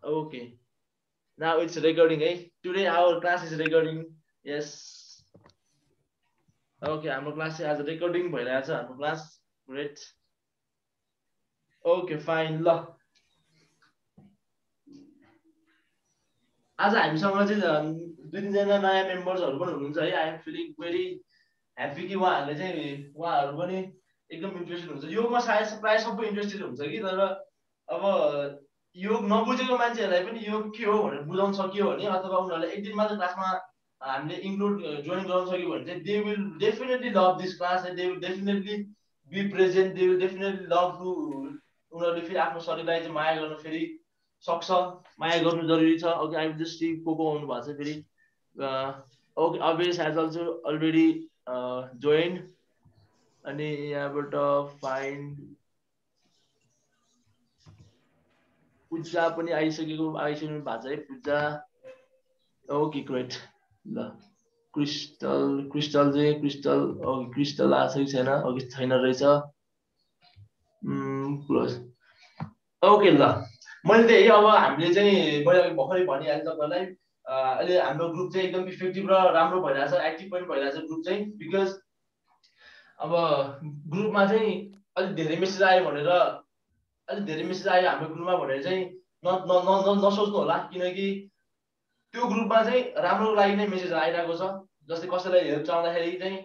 Okay. Now it's recording, eh? Today our class is recording. Yes. Okay, हाम्रो class चाहिँ आज recording भइरहेछ हाम्रो क्लास. Great. Okay, fine. ल आज हामीसँग चाहिँ दुई तीनजना नयाँ मेम्बर्सहरू पनि हुनुहुन्छ है. I am feeling very happy कि उहाँहरूले चाहिँ उहाँहरू पनि एकदम इन्ट्रेस्टेड हुन्छ. योगमा सायद प्रायः सबै इन्ट्रेस्टेड हुन्छ कि, तर अब योग नबुझेको मान्छेहरूलाई पनि योग के हो भनेर बुझाउन सकियो भने, अथवा उनीहरूलाई एक दिन मात्र क्लासमा हामीले इन्क्लुड जोइन गराउन सक्यो भने चाहिँ they will definitely love this class and they will definitely be present. They will definitely love to, उनीहरूले फेरि आफ्नो शरीरलाई चाहिँ माया गर्न फेरि सक्छ. माया गर्नु जरुरी छ. Okay, I will just see को आउनु भएको छ फेरि. Okay, Avesh has also already join. अनि यहाँबाट फाइन पूजा पनि आइसक्नु भएको छ है. पूजा ओके ग्रेट. ल क्रिस्टल चाहिँ क्रिस्टल आएको छैन, अघि छैन रहेछ. ओके ल मैले त्यही अब हामीले चाहिँ मैले अघि भर्खरै भनिहालेँ तपाईँलाई, अहिले हाम्रो ग्रुप चाहिँ एकदम इफेक्टिभ र राम्रो भइरहेछ, एक्टिभ पनि भइरहेछ ग्रुप चाहिँ. बिकज अब ग्रुपमा चाहिँ अलिक धेरै मेसेज आयो भनेर, हाम्रो ग्रुपमा भनेर चाहिँ नसोच्नु होला, किनकि त्यो ग्रुपमा चाहिँ राम्रो लागि नै मेसेज आइरहेको छ. जस्तै कसैलाई हेल्प चाहँदाखेरि चाहिँ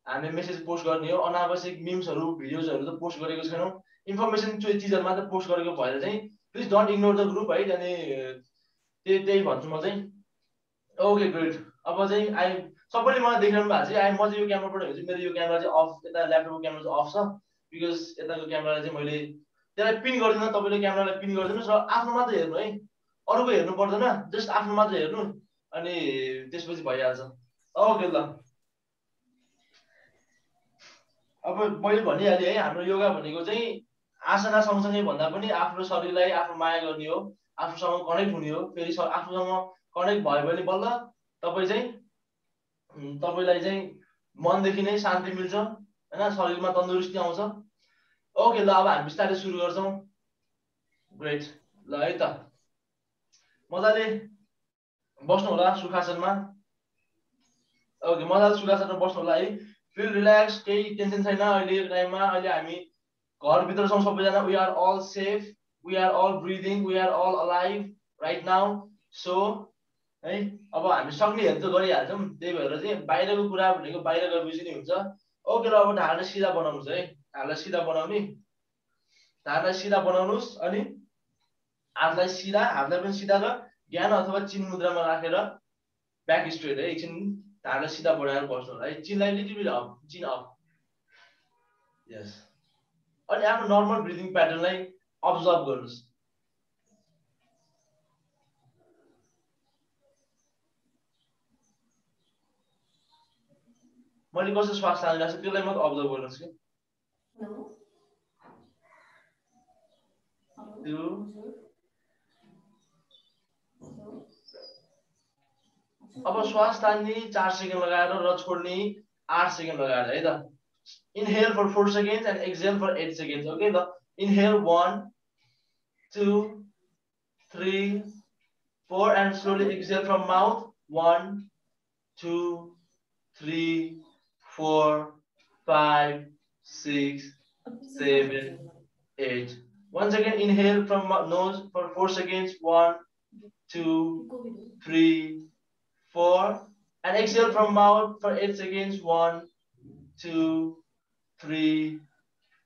हामीले मेसेज पोस्ट गर्ने हो. अनावश्यक मिम्सहरू भिडियोजहरू त पोस्ट गरेको छैनौँ. इन्फर्मेसन चिजहरू मात्र पोस्ट गरेको भएर चाहिँ please don't ignore the group है. अनि त्यही भन्छु म चाहिँ. Okay great. अब चाहिँ सबैले मलाई देखिरहनु भएको छ. म चाहिँ यो क्यामेराबाट हेर्छु, मेरो यो क्यामेरा चाहिँ अफ, यता ल्यापटपको क्यामेरा चाहिँ अफ छ. बिकज यताको क्यामेरालाई चाहिँ मैले त्यसलाई पिन गर्दिनँ. तपाईँले क्यामेरालाई पिन गरिदिनुहोस् र आफ्नो मात्र हेर्नु है, अरूको हेर्नु पर्दैन. जस्ट आफ्नो मात्र हेर्नु, अनि त्यसपछि भइहाल्छ. ओके ल अब मैले भनिहालेँ है, हाम्रो योगा भनेको चाहिँ आसना सँगसँगै भन्दा पनि आफ्नो शरीरलाई आफ्नो माया गर्ने हो, आफूसँग कनेक्ट हुने हो. फेरि आफूसँग कनेक्ट भयो भने बल्ल तपाईँलाई चाहिँ मनदेखि नै शान्ति मिल्छ होइन, शरीरमा तन्दुरुस्ती आउँछ. ओके ल अब हामी बिस्तारै सुरु गर्छौँ. ग्रेट. ल है त मजाले बस्नु होला सुखासनमा. ओके मजाले सुखासनमा बस्नु होला है. फिल रिल्याक्स, केही टेन्सन छैन अहिले टाइममा. अहिले हामी घरभित्र छौँ सबैजना. We are all safe, we are all breathing, we are all alive right now. So है अब हामी सक्ने हेल्प त गरिहाल्छौँ. त्यही भएर चाहिँ बाहिरको कुरा भनेको बाहिर गएपछि नै हुन्छ. ओके ल अब ढाडलाई सिधा बनाउनुहोस् है. ढाडलाई सिधा बनाउने, ढाडलाई सिधा बनाउनुहोस्. अनि हातलाई पनि सिधा र ज्ञान अथवा चिन मुद्रामा राखेर ब्याक स्ट्रेट है. एकछिन ढाडलाई सिधा बनाएर बस्नु होला है. चिनलाई little bit up, chin up. Yes. अनि आफ्नो नर्मल ब्रिदिङ प्याटर्नलाई अब्जर्भ गर्नुहोस्. मैले कस्तो श्वास तानिरहेको छु त्यसलाई मात्र अब्जर्भ गर्नुहोस् कि. अब श्वास तान्ने 4 सेकेन्ड लगाएर र छोड्ने 8 सेकेन्ड लगाएर है त. Inhale for 4 seconds and exhale for 8 seconds. Okay, the inhale 1, 2, 3, 4 and slowly exhale from mouth. 1, 2, 3, 4, 5, 6, 7, 8. Once again, inhale from nose for 4 seconds. 1, 2, 3, 4, and exhale from mouth for 8 seconds. 1, 2, 3,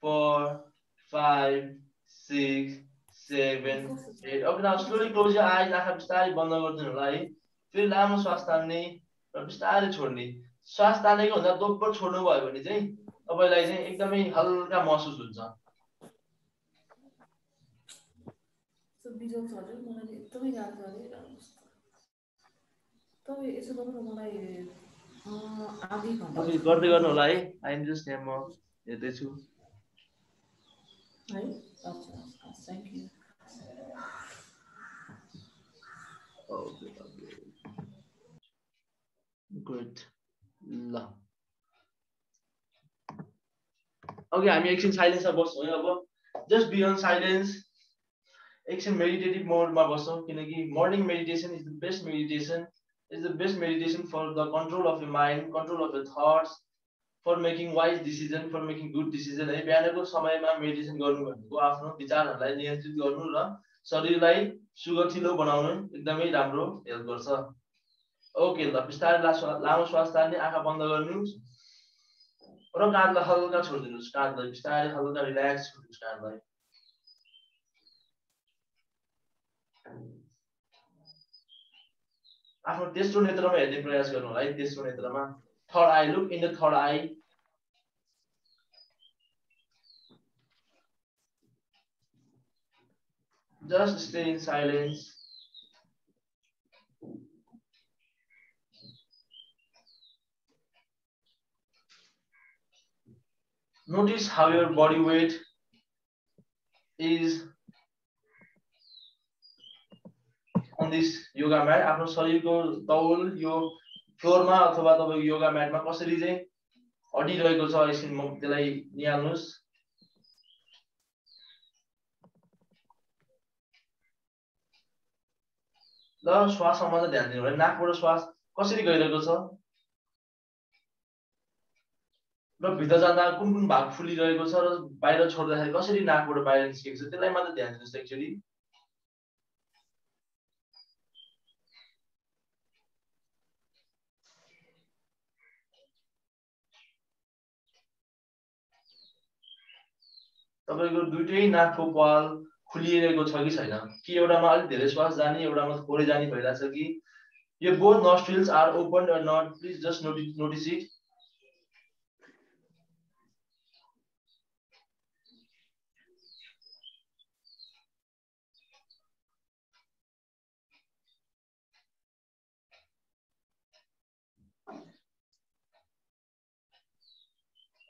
4, 5, 6, 7, 8. Okay, now slowly close your eyes. आँखा बिस्तारै बन्द गरिदिनु होला है. फेरि लामो श्वास तान्ने र बिस्तारै छोड्ने. श्वास तानेको भन्दा दोब्बर छोड्नु भयो भने चाहिँ तपाईँलाई चाहिँ एकदमै हल्का महसुस हुन्छ. गर्दै गर्नु होला है. आइएम जस्ट यहाँ म हेर्दैछु है. Thank you. गुड. ल ओके हामी एकछिन साइलेन्समा बस्छौँ है. अब जस्ट बी अन साइलेन्स. एकछिन मेडिटेटिभ मोडमा बस्छौँ किनकि morning meditation is the best meditation for the control of your mind, control of your thoughts, for making wise decision, for making good decision है। बिहानको समयमा मेडिटेसन गर्नु भनेको आफ्नो विचारहरूलाई नियन्त्रित गर्नु र शरीरलाई सुगठिलो बनाउनु एकदमै राम्रो हेल्प गर्छ। ओके ल, बिस्तारै लामो श्वास तान्ने, आँखा बन्द गर्नुहोस् र काँधलाई हल्का छोडिदिनुहोस्। काँधलाई बिस्तारै हल्का रिल्याक्स गर्नुहोस्। काँधलाई आफ्नो तेस्रो नेत्रमा हेर्ने प्रयास गर्नु होला है। तेस्रो नेत्रमा, third eye, look in the third eye. Just stay in silence. Notice how your body weight is on this yoga mat. आफ्नो शरीरको तौल यो फ्लोरमा अथवा तपाईको योगा म्याटमा कसरी चाहिँ अडिरहेको छ एकछिन त्यसलाई निहाल्नुहोस्। ल श्वासमा मात्र ध्यान दिनु होला। नाकबाट श्वास कसरी गइरहेको छ र भित्र जाँदा कुन कुन भाग फुलिरहेको छ र बाहिर छोड्दाखेरि कसरी नाकबाट बाहिर निस्केको छ त्यसलाई मात्र ध्यान दिनुहोस् एक्चुअली। तपाईको दुईटै नाकको पाल खुलिरहेको छ कि छैन, कि एउटामा अलिक धेरै श्वास जाने एउटामा थोरै जाने भइरहेछ कि यो both nostrils are open or not, please just notice it.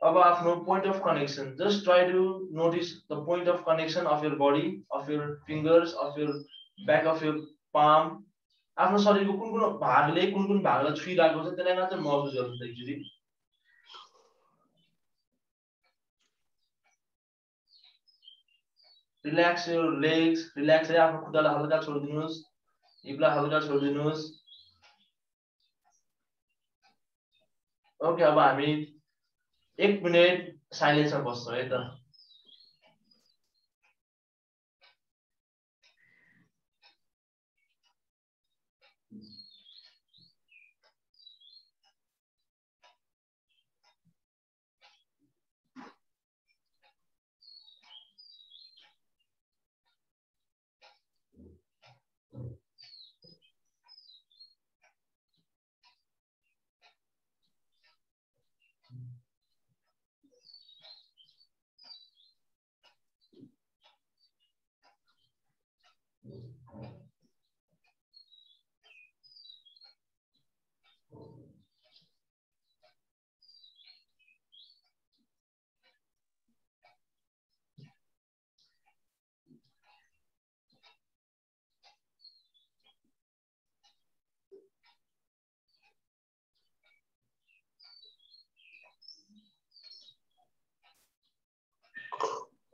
अब आफ्नो point of connection, just try to notice the point of connection of your body, of your fingers, of your back of your palm. आफ्नो शरीरको कुन कुन भागले कुन कुन भागलाई छुइरहेको छ त्यसलाई मात्र महसुस गर्नुहोस् actually. Relax your legs, relax है, आफ्नो खुट्टालाई हल्का छोडिदिनुहोस्, हिपलाई हल्का छोडिदिनुहोस्। ओके, अब हामी 1 मिनेट साइलेन्समा बस्छौँ है त।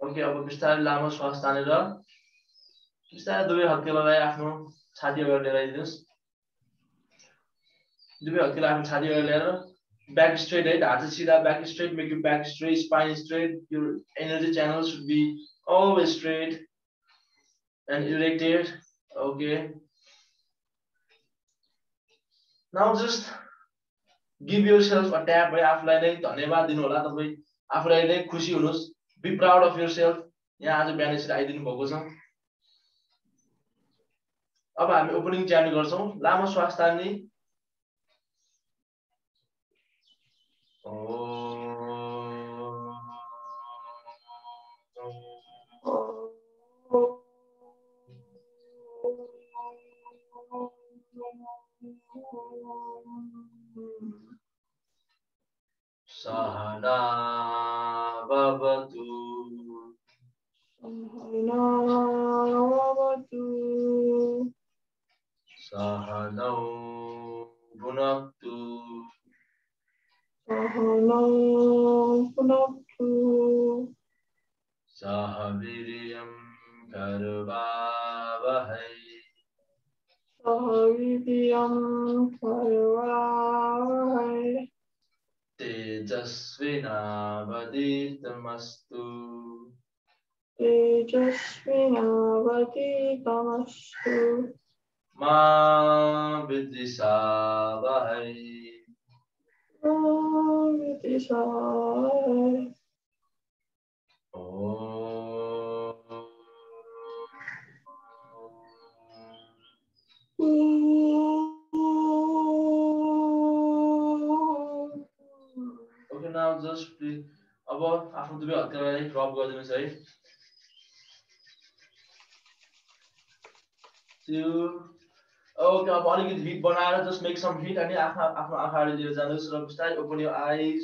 ओके, अब बिस्तारै लामो श्वास तानेर बिस्तारै दुवै हत्केलालाई आफ्नो छाती अगाडि ल्याइदिनुहोस्। दुवै हत्केला आफ्नो छाती अगाडि ल्याएर back straight है, ढाड चाहिँ सिधा, back straight, make your back straight, spine straight, your energy channel should be always straight and erected. Okay, now just give yourself a tap है, आफूलाई नै धन्यवाद दिनु होला। तपाई आफूलाई नै खुसी हुनुहोस्, be proud of yourself। यहाँ आज बिहान यसरी आइदिनु भएको छ। अब हामी ओपनिङ च्यान्ट गर्छौं। लामो श्वास तान्ने, सहना भवतु सहनौ भुनक्तु सह वीर्यं कर्वावहै वहै सवितियं वरवहै तेजस्विनावधीतमस्तु तेजस्विनावधीतमस्तु मा विद्विषावहै मा विद्विषावहै Okay, now just please अब आफ्नो दुवै हत्केलालाई रब गरिदिनुस् है ओके अब अलिकति हिट बनाएर जस्ट मेक सम हिट अनि आफ्नो आँखाहरू लिएर जानुहोस् र बिस्तारै ओपन योर आइज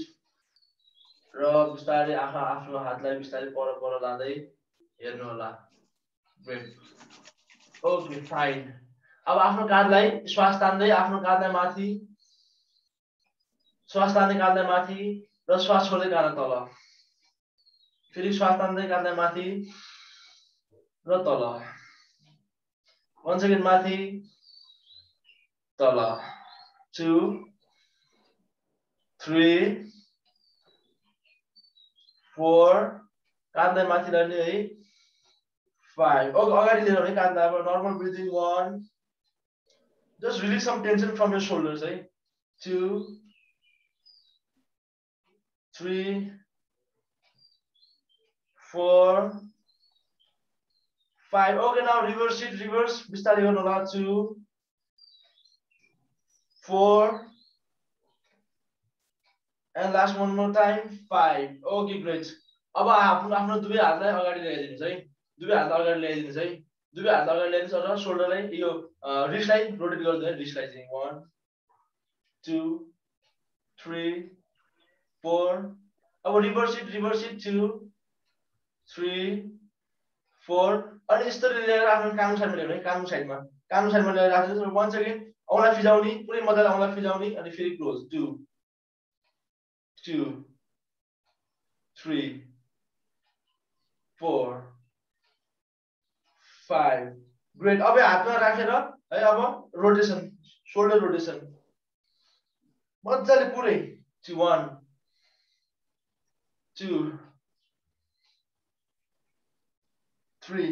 र बिस्तारै आफ्नो हातलाई बिस्तारै पर लाँदै हेर्नु होला ग्रेट ओके फाइन अब आफ्नो काँधलाई श्वास तान्दै आफ्नो काँधलाई माथि श्वास तान्दै काँधलाई माथि र श्वास छोड्दै काँध तल फेरि श्वास तान्दै काँधलाई माथि र तल once again माथि तल 2 3 4 काँधलाई माथि लड्ने है 5 ओके अगाडि लिएर है काँधलाई अब normal breathing 1 just release some tension from your shoulders है 2 3 4 5 okay now reverse it reverse बिस्तारै गर्नु होला 2 4 and last one more time 5 okay great अब आफ्नो दुवै हातलाई अगाडि ल्याइदिनुस् है दुवै हात अगाडि ल्याइदिनुस् है दुवै हात अगाडि ल्याइदिनुस् र शोल्डरलाई यो रिस्टलाई रोटेट गर्दै रिस्टलाई चाहिँ 1 2 3 4 अब रिभर्स इट 2 3 4 अनि यसरी लिएर आफ्नो कानु साइडमा ल्याउनु है कानु साइडमा ल्याएर राख्नुहोस् र वन्स अगेन औँला फिजाउने पुरै मजाले औँला फिजाउने अनि फेरि क्लोज 2 2 3 4 5 ग्रेट अब हातमा राखेर है अब रोटेसन शोल्डर रोटेसन मजाले पुरै 1 2 3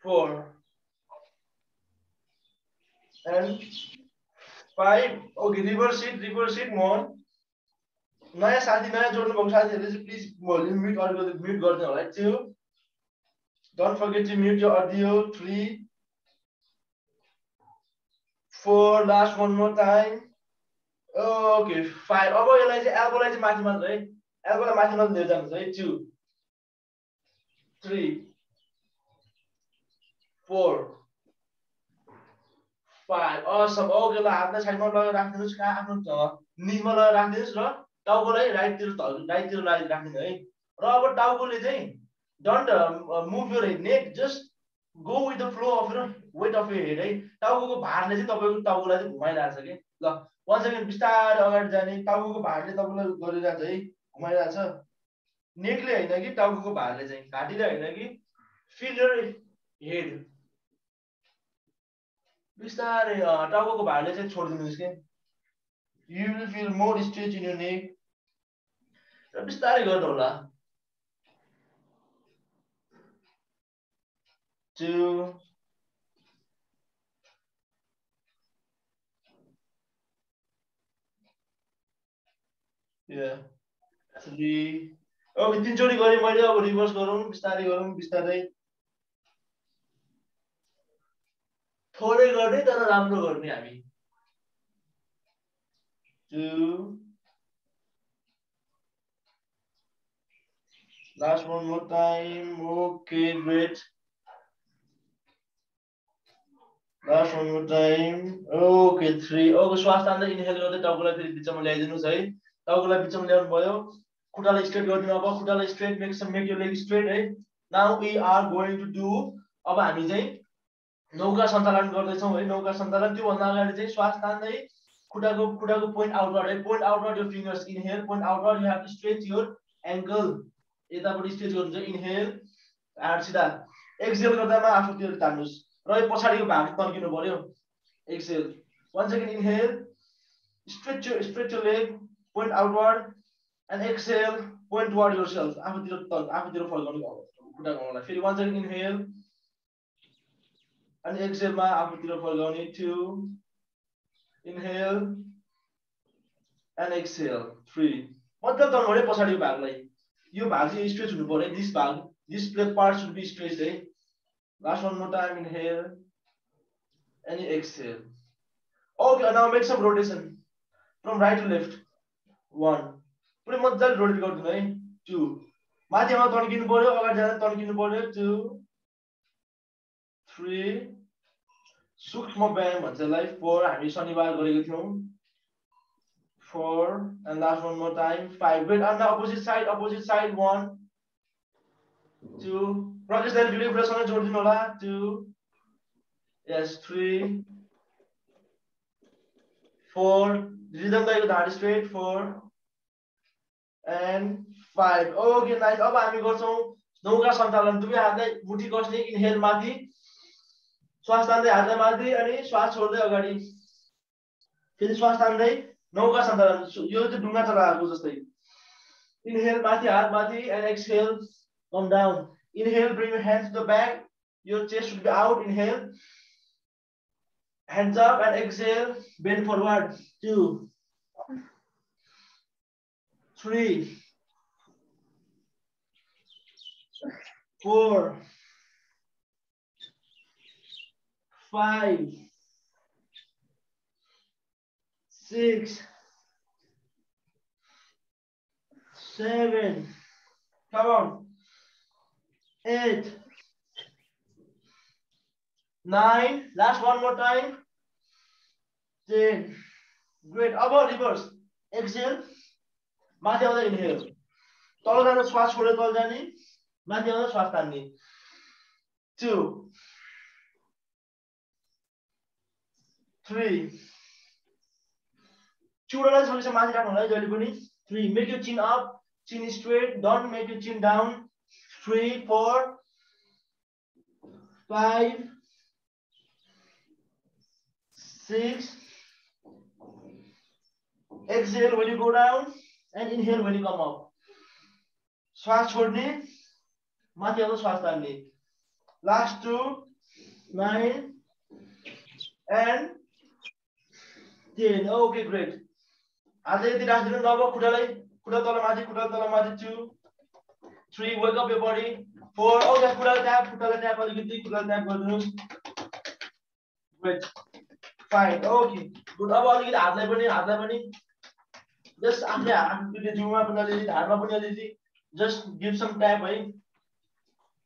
4 and 5 okay reverse it more नयाँ साथी नयाँ जोड्नु भएको साथीहरुले चाहिँ प्लिज भोल्युम म्युट गर्दिनु होला है 2 don't forget to mute your audio 3 4 last one more time okay 5 अब यसलाई चाहिँ एल्बोलाई चाहिँ माथि मात्र है एल्बोलाई माथि मात्र लिएर जानुहोस् है 2 3 4 5 awesome okay ल हातलाई साइडमा लगाएर राख्दिनुस् कहाँ आफ्नो निजमा लगाएर राख्दिनुस् र टाउकोलाई राइटतिर राख्दिनु है र अब टाउकोले चाहिँ don't move your neck just go with the flow of your weight of your head है टाउकोको भारले चाहिँ तपाईको टाउकोलाई चाहिँ घुमाइरहेछ के ल वन्स अगेन बिस्तारै अगाडि जाने टाउकोको भारले तपाईलाई गरिरहेछ है घुमाइरहेछ नेकले हैन कि टाउकोको भारले चाहिँ घाँटीले हैन कि फिल योर हेड बिस्तारै टाउकोको भारले चाहिँ छोड्दिनुस् के you will feel more stretch in your neck र बिस्तारै गर्नु होला 2 3 अब तीनचोटी गरे मैले अब रिभर्स गरौँ बिस्तारै थोरै गर्ने तर राम्रो गर्ने हामी 2 last one more time okay great last one more time okay 3 okay श्वास तान्दै इनहेल गर्दै टाउकोलाई फेरि बिचमा ल्याइदिनुस् है टाउकोलाई बिचमा ल्याउनु भयो खुट्टालाई स्ट्रेट गरिदिनु अब खुट्टालाई straight make your leg straight है now we are going to do अब हामी चाहिँ नौका सञ्चालन गर्दैछौँ है नौका सञ्चालन त्यो भन्दा अगाडि चाहिँ श्वास तान्दै खुट्टाको पोइन्ट आउटवर्ड है point outward your fingers inhale point outward you have to stretch your ankle यतापट्टि स्ट्रेच गर्नुहुन्छ इनहेल एन्ड सिधा एक्सेल गर्दामा आफूतिर तान्नुस् र यो पछाडीको भाग तन्किनु पर्यो exhale once again inhale stretch your leg point outward and exhale point toward yourself आफूतिर फर्काउनु खुट्टा घुमाउनलाई फेरि once again inhale and exhale मा आफूतिर फर्काउने 2 inhale and exhale 3 मतलब तन्काउने पछाडीको भागलाई यो भाग चाहिँ स्ट्रेच हुनु पर्यो this भाग this part should be stretched है last one more time inhale and exhale okay now make some rotation from right to left 1 पुरै मजाले रोटेट गर्दिनु है 2 माथिमा तन्किनु पर्यो अगाडि जाँदा तन्किनु पर्यो 2 3 सूक्ष्म व्यायाम भन्छ यसलाई 4 हामी शनिबार गरेको थियौ 4 and last one more time 5 wait on the opposite side 1 2 प्रकाश दाइले भिडियो पुरासँग जोड्दिनु होला 2 yes 3 4 रिदम दाइको धाड स्ट्रेट 4 and 5 okay nice अब हामी गर्छौं नौका सञ्चालन दुवै हातलाई मुठी कस्ने इनहेल माथि श्वास तान्दै हातलाई माथि अनि श्वास छोड्दै अगाडि फेरि श्वास तान्दै नौका सञ्चालन यो चाहिँ ढुङ्गा चलाएको जस्तै इनहेल माथि हात माथि and exhale come down inhale bring your hands to the back your chest should be out inhale hands up and exhale bend forward 2 3 4 5 6 7 come on 8 9 last one more time 10 great अब reverse exhale माथि आउँदा inhale तल जाँदा श्वास छोडेर तल जाने माथि आउँदा श्वास तान्ने 2 3 चुडालाई सकेसम्म माथि राख्नु होला है जहिले पनि 3 make your chin up chin straight don't make your chin down 3 4 5 6 exhale when you go down and inhale when you come up श्वास छोड्ने माथि आउँदा श्वास तान्ने last 2 9 and 10 okay great आज यति राख्दिनु नभए खुट्टा तल माथि 2 3 wake up your body 4 okay खुट्टालाई tap अलिकति खुट्टालाई tap गर्दिनुस् great fine okay good अब अलिकति हातलाई पनि जस्ट आफूले हातले जिउमा पनि अलिकति ढाडमा पनि अलिकति जस्ट गिभ सम ट्याप है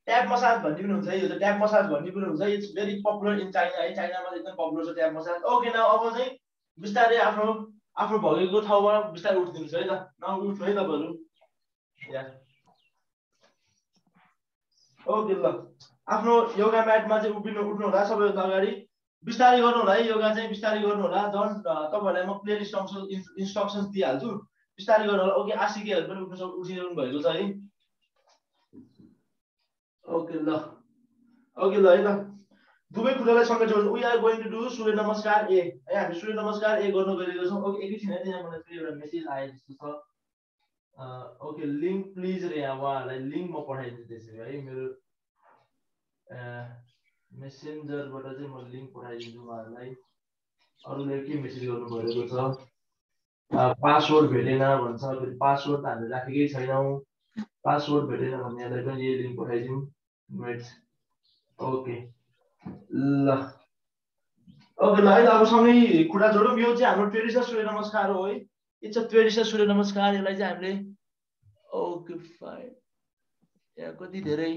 ट्याप मसाज भन्ने पनि हुन्छ है यो ट्याप मसाज भन्ने पनि हुन्छ it's very popular in China है चाइनामा एकदम पपुलर छ ट्याप मसाज ओके नाउ अब चाहिँ बिस्तारै आफ्नो भगेको ठाउँमा बिस्तारै उठ्दिनुस् है त नाउ उठ्नु है तपाईहरु या ओके ल आफ्नो योगा म्याटमा चाहिँ उठ्नु होला सबैभन्दा अगाडि बिस्तारै गर्नु होला है योगा चाहिँ बिस्तारै गर्नु होला डन्ट तपाईहरुलाई म प्लेलिस्ट इन्स्ट्रक्सन्स दिइहाल्छु बिस्तारै गर्नु होला ओके आशिकेहरु पनि उठिरहनु भएको छ है ओके ल है त दुवै खुट्टालाई सँगै जोड्नु we are going to do Surya Namaskar A है हामी सूर्य नमस्कार ए गर्नु गइरहेको छौं ओके एकैछिन है यहाँ मलाई फेरि एउटा मेसेज आए जस्तो छ ओके लिंक प्लिज रे यहाँ उहाँहरुलाई लिंक म पठाइदिन्छु त्यसै है मेरो मेसेन्जरबाट चाहिँ म लिंक पठाइदिन्छु उहाँहरुलाई अरूले के मेसेज गर्नु भएको छ पासवर्ड भेटेन भन्छ फेरि पासवर्ड त हामीले राखेकै छैनौं पासवर्ड भेटेन भन्नेलाई पनि यही लिंक पठाइदिउँ ग्रेट ओके ल है अब सँगै खुट्टा जोडौँ यो चाहिँ हाम्रो ट्रेडिसनल सूर्य नमस्कार हो है इट्स अ ट्रेडिसनल सूर्य नमस्कार यसलाई चाहिँ हामीले ओके फाइन यहाँ कति धेरै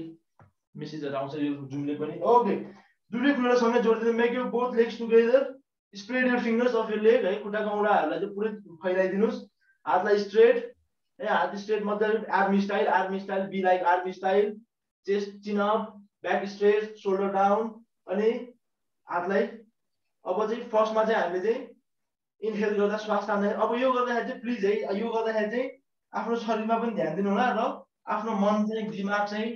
मेसेजहरु आउँछ यो जुमले पनि ओके दुवै खुट्टा सँगै जोड्दै make your both legs together spread your fingers of your leg है खुट्टाको औँलाहरुलाई चाहिँ पुरै फैलाइदिनुस् हातलाई स्ट्रेट है हात स्ट्रेट मजाले army style be like army style chest chin up back straight shoulder down अनि हातलाई अब चाहिँ फर्स्टमा चाहिँ हामीले चाहिँ इनहेल गर्दा श्वास तान्दै अब यो गर्दाखेरि चाहिँ प्लिज है यो गर्दाखेरि चाहिँ आफ्नो शरीरमा पनि ध्यान दिनु होला र आफ्नो मन चाहिँ दिमाग चाहिँ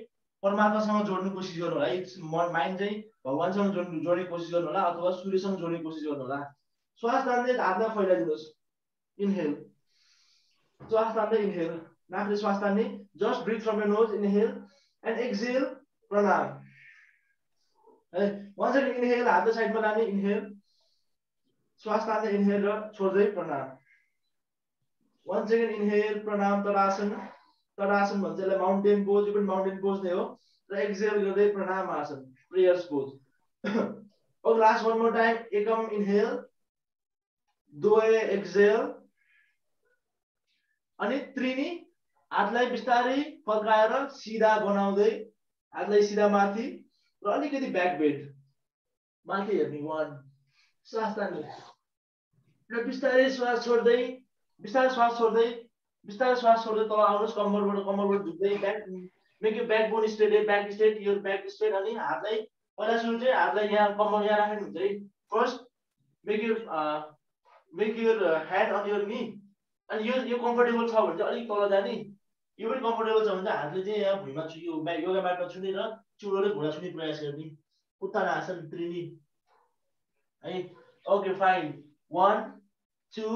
परमात्मासँग जोड्ने कोसिस गर्नु होला। माइन्ड चाहिँ भगवानसँग जोड्ने कोसिस गर्नु होला अथवा सूर्यसँग जोड्ने कोसिस गर्नु होला। श्वास तान्दै हातलाई फैलाइदिनुहोस्। इनहेल, श्वास तान्दै इनहेल, नाकले श्वास तान्ने, just breathe from your nose, inhale and exhale, प्रणाम है। वान्स अगेन इनहेल, हातले साइडमा लाने, इनहेल, श्वास तान्दै इनहेल र छोड्दै प्रणाम। वान्स अगेन इनहेल, प्रणाम, तडासन, तडासन भन्छ यसलाई, माउन्टेन पोज, यो पनि माउन्टेन पोज नै हो। र एक्सहेल गर्दै प्रणाम आसन, प्रेयर्स पोज। अब लास्ट वन मोर टाइम, एकम इनहेल, दोय एक्सहेल, अनि त्रिनी हातलाई बिस्तारै फर्काएर सिधा बनाउँदै, हातलाई सिधा माथि र अलिकति ब्याक बेन्ड माथि हेर्ने। 1, श्वास तान्ने र बिस्तारै श्वास छोड्दै, बिस्तारै श्वास छोड्दै, बिस्तारै श्वास छोड्दै तल आउनुहोस्। कम्मरबाट झुक्दै, back make your back bone straight, back straight, your back straight. अनि हातलाई पहिला सुरु चाहिँ हातलाई यहाँ कम्मर यहाँ राख्नु हुन्छ है। First make your hand on your knee. अनि यो कम्फर्टेबल छ भने चाहिँ अलिक तल जाने, यो पनि कम्फर्टेबल छ भने चाहिँ हातले चाहिँ यहाँ भुइँमा यो योगा म्याटमा छुने र चुरोले घुँडा छुने प्रयास गर्ने। उत्तानासन, त्रिनी है। Okay fine, 1 2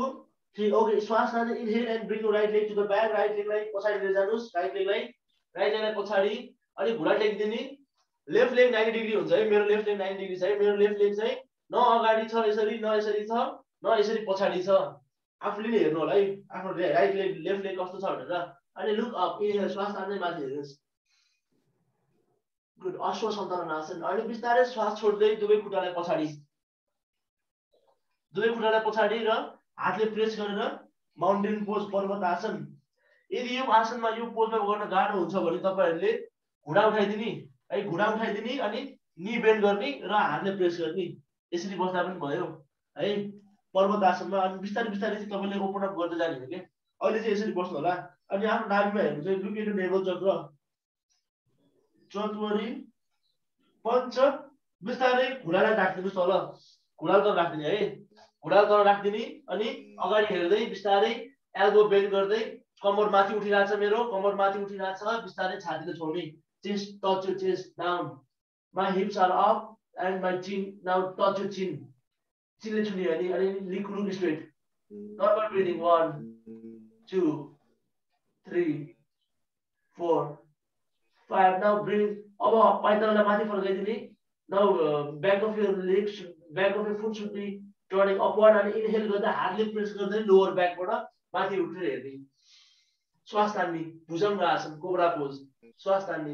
3। ओके, श्वास तान्दै inhale and bring right leg to the back, right लेगलाई पछाडि लिएर जानुहोस्, राइट लेगलाई पछाडि, अनि घुँडा टेकिदिने। लेफ्ट लेग 90 डिग्री हुन्छ है, मेरो लेफ्ट लेग 90 डिग्री छ है। मेरो लेफ्ट लेग चाहिँ न अगाडि छ यसरी, न यसरी छ, न यसरी पछाडि छ। आफूले नै हेर्नु होला है आफ्नो राइट लेग लेफ्ट लेग कस्तो छ भनेर। अनि लुक अप, इनहेल, श्वास तान्दै माथि हेर्नुहोस्। गुड, अश्व सन्तरणासन। अनि बिस्तारै श्वास छोड्दै दुवै खुट्टालाई पछाडि, दुवै खुट्टालाई पछाडि र हातले प्रेस गरेर माउन्टेन पोज, पर्वतासन। यदि यो आसनमा यो पोजमा गर्न गाह्रो हुन्छ भने तपाईहरुले घुँडा उठाइदिने है, घुँडा उठाइदिने अनि नी बेन्ड गर्ने र हातले प्रेस गर्ने। यसरी बस्दा पनि भयो है पर्वतासनमा। अनि बिस्तारै बिस्तारै चाहिँ तपाईले ओपन अप गर्दै जाने हो के। अहिले चाहिँ यसरी बस्नु होला। अनि आफ्नो नाभिमा हेर्नु चाहिँ लुक इन्टु नेभल चक्र, चतुवरी, पञ्च। बिस्तारै घुँडालाई राख्दिनुस् तल, घुँडा तल राख्दिने है, घुँडा तल राख्दिने। अनि अगाडि हेर्दै बिस्तारै एल्बो बेन्ड गर्दै, कम्मर माथि उठिरहेछ, मेरो कम्मर माथि उठिरहेछ। बिस्तारै छातीले छोड्ने, chest touch your chest down, my hips are up and my chin now touch your chin, चिनले छुने अनि look straight. Normal breathing, 1 2 3 4 5। Now bring, अब पाइतालाई माथि फर्काइदिने। Now back of your legs, back of your foot should be turning upward. अनि inhale गर्दा हातले प्रेस गर्दै लोवर ब्याकबाट माथि उठेर हेर्ने। श्वास तान्ने, भुजङ्ग आसन, कोब्रा पोज, श्वास तान्ने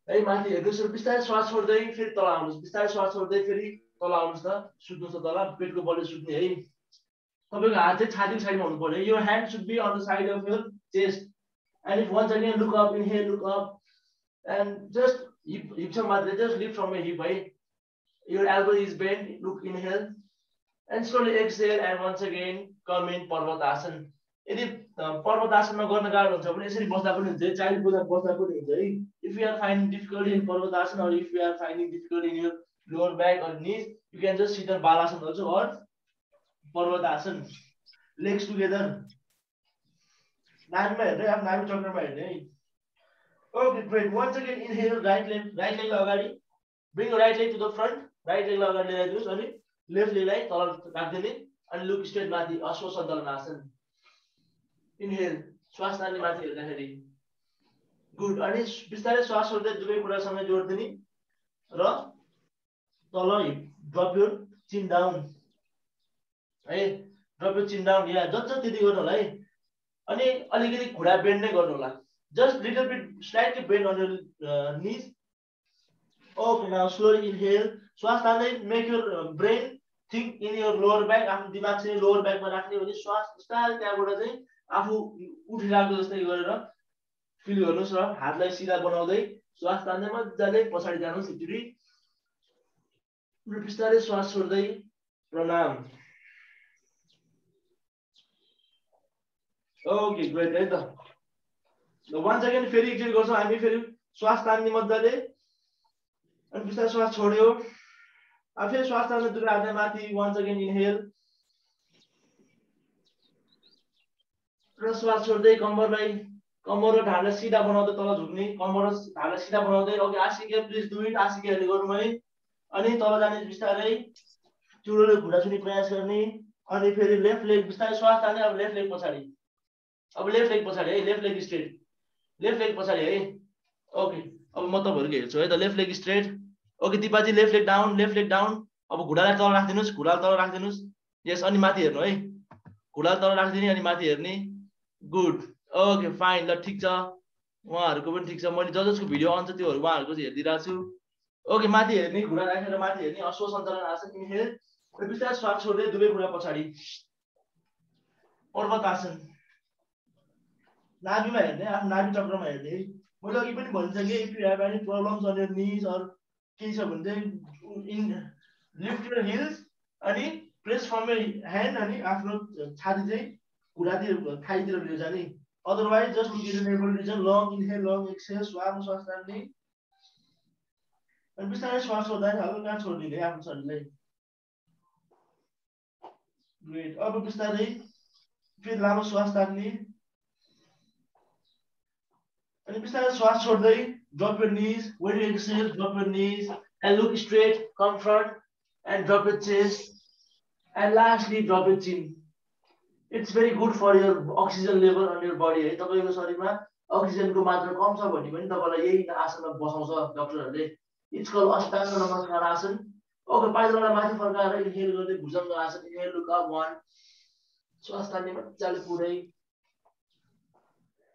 है, माथि हेर्नुहोस्। बिस्तारै श्वास छोड्दै फेरि तल आउनुहोस्, बिस्तारै श्वास छोड्दै फेरि तल आउनुहोस्। त सुत्नुहोस् त तल, पेटको बलले सुत्ने है। तपाईको हात चाहिँ छातीको साइडमा हुनु पर्यो। Your hand should be on the side of your chest. And if once again look up, inhale, look up and just हिप्सम्म मात्रै, just lift from your hip है। Your elbow is bend, look inhale and slowly exhale and once again come in Parvatasana. यदि पर्वतासनमा गर्न गाह्रो हुन्छ भने यसरी बस्दा पनि हुन्छ, चाइल्ड पोजमा बस्दा पनि हुन्छ है। If you are finding difficult in Parvatasana or if you are finding difficult in your lower back or knees, you can just sit on balasana also or Parvatasana, legs together। नाभिमा हेर्दै, अब नाभि चक्रमा हेर्ने है। Okay great, once again inhale, right लेगलाई अगाडि, bring right leg to the front, right लेगलाई अगाडि ल्याइदिनुहोस्। अनि लेफ्ट लेगलाई तल राख्दिने अनि लुक स्ट्रेट माथि, अश्व सन्तरणासन। इनहेल, श्वास तान्ने माथि हेर्दाखेरि। गुड, अनि बिस्तारै श्वास छोड्दै दुवै खुट्टासँग जोड्दिने र तल ड्रप योर चिन डाउन है, ड्रप योर चिन डाउन। या जति त्यति गर्नु होला है। अनि अलिकति घुँडा बेन्ड नै गर्नु होला, just little bit slightly bend on your knees. Okay, now slowly inhale, श्वास तान्दै make your brain think in your lower back. आफ्नो दिमाग चाहिँ लोअर ब्याकमा राख्ने भने श्वास बिस्तारै त्यहाँबाट चाहिँ आफू उठिरहेको जस्तै गरेर फिल गर्नुहोस् र हातलाई सिधा बनाउँदै श्वास तान्दै मजाले पछाडि जानुहोस् एकचोटि। बिस्तारै श्वास छोड्दै प्रणाम। ओके ग्रेट है त। वन्स अगेन फेरि एकचोटि गर्छौँ हामी। फेरि श्वास तान्ने मजाले अनि बिस्तारै श्वास छोड्यो। अब फेरि श्वास तान्दै दुवै हातलाई माथि। वन्स अगेन इनहेल र श्वास छोड्दै कम्मरलाई कम्मर र ढाडलाई सिधा बनाउँदै तल झुक्ने, कम्मर र ढाडलाई सिधा बनाउँदै अघि आसिके प्लिज डु इट, आसिकेहरूले गरौँ है। अनि तल जाने बिस्तारै चुरोले घुँडा छुने प्रयास गर्ने। अनि फेरि लेफ्ट लेग बिस्तारै श्वास तान्ने। अब लेफ्ट लेग पछाडि, अब लेफ्ट लेग पछाडि है, left leg straight, left leg पछाडि है। ओके अब म तपाईँहरूको हेर्छु है त। Left leg straight. Okay Dipaji left leg down, left leg down. अब घुँडालाई तल राखिदिनुहोस्, घुँडालाई तल राखिदिनुहोस्। यस अनि माथि हेर्नु है, घुँडालाई तल राखिदिने अनि माथि हेर्ने। गुड ओके फाइन ल ठिक छ, उहाँहरूको पनि ठिक छ। मैले जसको भिडियो आउँछ त्योहरू उहाँहरूको चाहिँ हेरिदिरहेको छु। ओके माथि हेर्ने, घुँडा राखेर माथि हेर्ने, अश्व सञ्चालन आसन इनहेल र बिस्तारै श्वास छोड्दै दुवै घुँडा पछाडि, पर्वत आसन। नाभिमा हेर्ने, आफ्नो नाभि चक्रमा हेर्ने। मैले अघि पनि भनिसकेँ if you have any problems on your knees or केही छ भने चाहिँ लिफ्ट योर हिल्स अनि प्रेस फ्रम योर ह्यान्ड अनि आफ्नो छाती चाहिँ घुँडातिर थाइतिर लिएर जाने। Otherwise just look at navel region, long inhale long exhale, स्वार्म श्वास तान्ने अनि बिस्तारै श्वास छोड्दा हल्का छोडिदिने आफ्नो शरीरलाई। ग्रेट अब बिस्तारै फेरि लामो श्वास तान्ने अनि बिस्तारै श्वास छोड्दै drop your knees, when you exhale drop your knees and look straight, come front and drop your chest and lastly drop your chin. It's very good for your oxygen level on your body है। तपाईको शरीरमा अक्सिजनको मात्रा कम छ भने पनि तपाईलाई यही आसनमा बसाउँछ डाक्टरहरूले। It's called अष्टाङ्ग नमस्कार आसन। ओके पाइलालाई माथि फर्काएर इनहेल गर्दै भुजङ्ग आसन, इनहेल लुक अप 1, श्वास तान्ने मजाले पुरै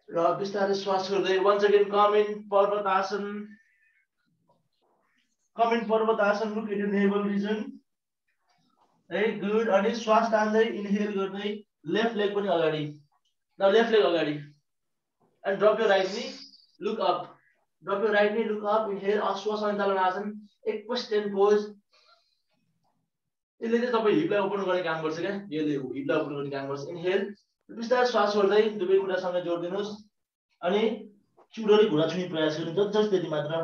र बिस्तारै श्वास छोड्दै once again come in पर्वत आसन, come in पर्वत आसन, look at your navel region है। गुड अनि श्वास तान्दै इनहेल गर्दै लेफ्ट लेग पनि अगाडि, now लेफ्ट लेग अगाडि and drop your right knee, look up, drop your right knee, look up, inhale अश्व सञ्चालन आसन, एक क्वेश्चन पोज। यसले चाहिँ तपाईँ हिपलाई ओपन गर्ने काम गर्छ क्या, यसले हिपलाई ओपन गर्ने काम गर्छ। इनहेल बिस्तारै श्वास छोड्दै दुवै खुट्टासँग जोड्दिनुहोस् अनि चुरोले घुँडा छुने प्रयास गर्नु, जस्ट त्यति मात्र।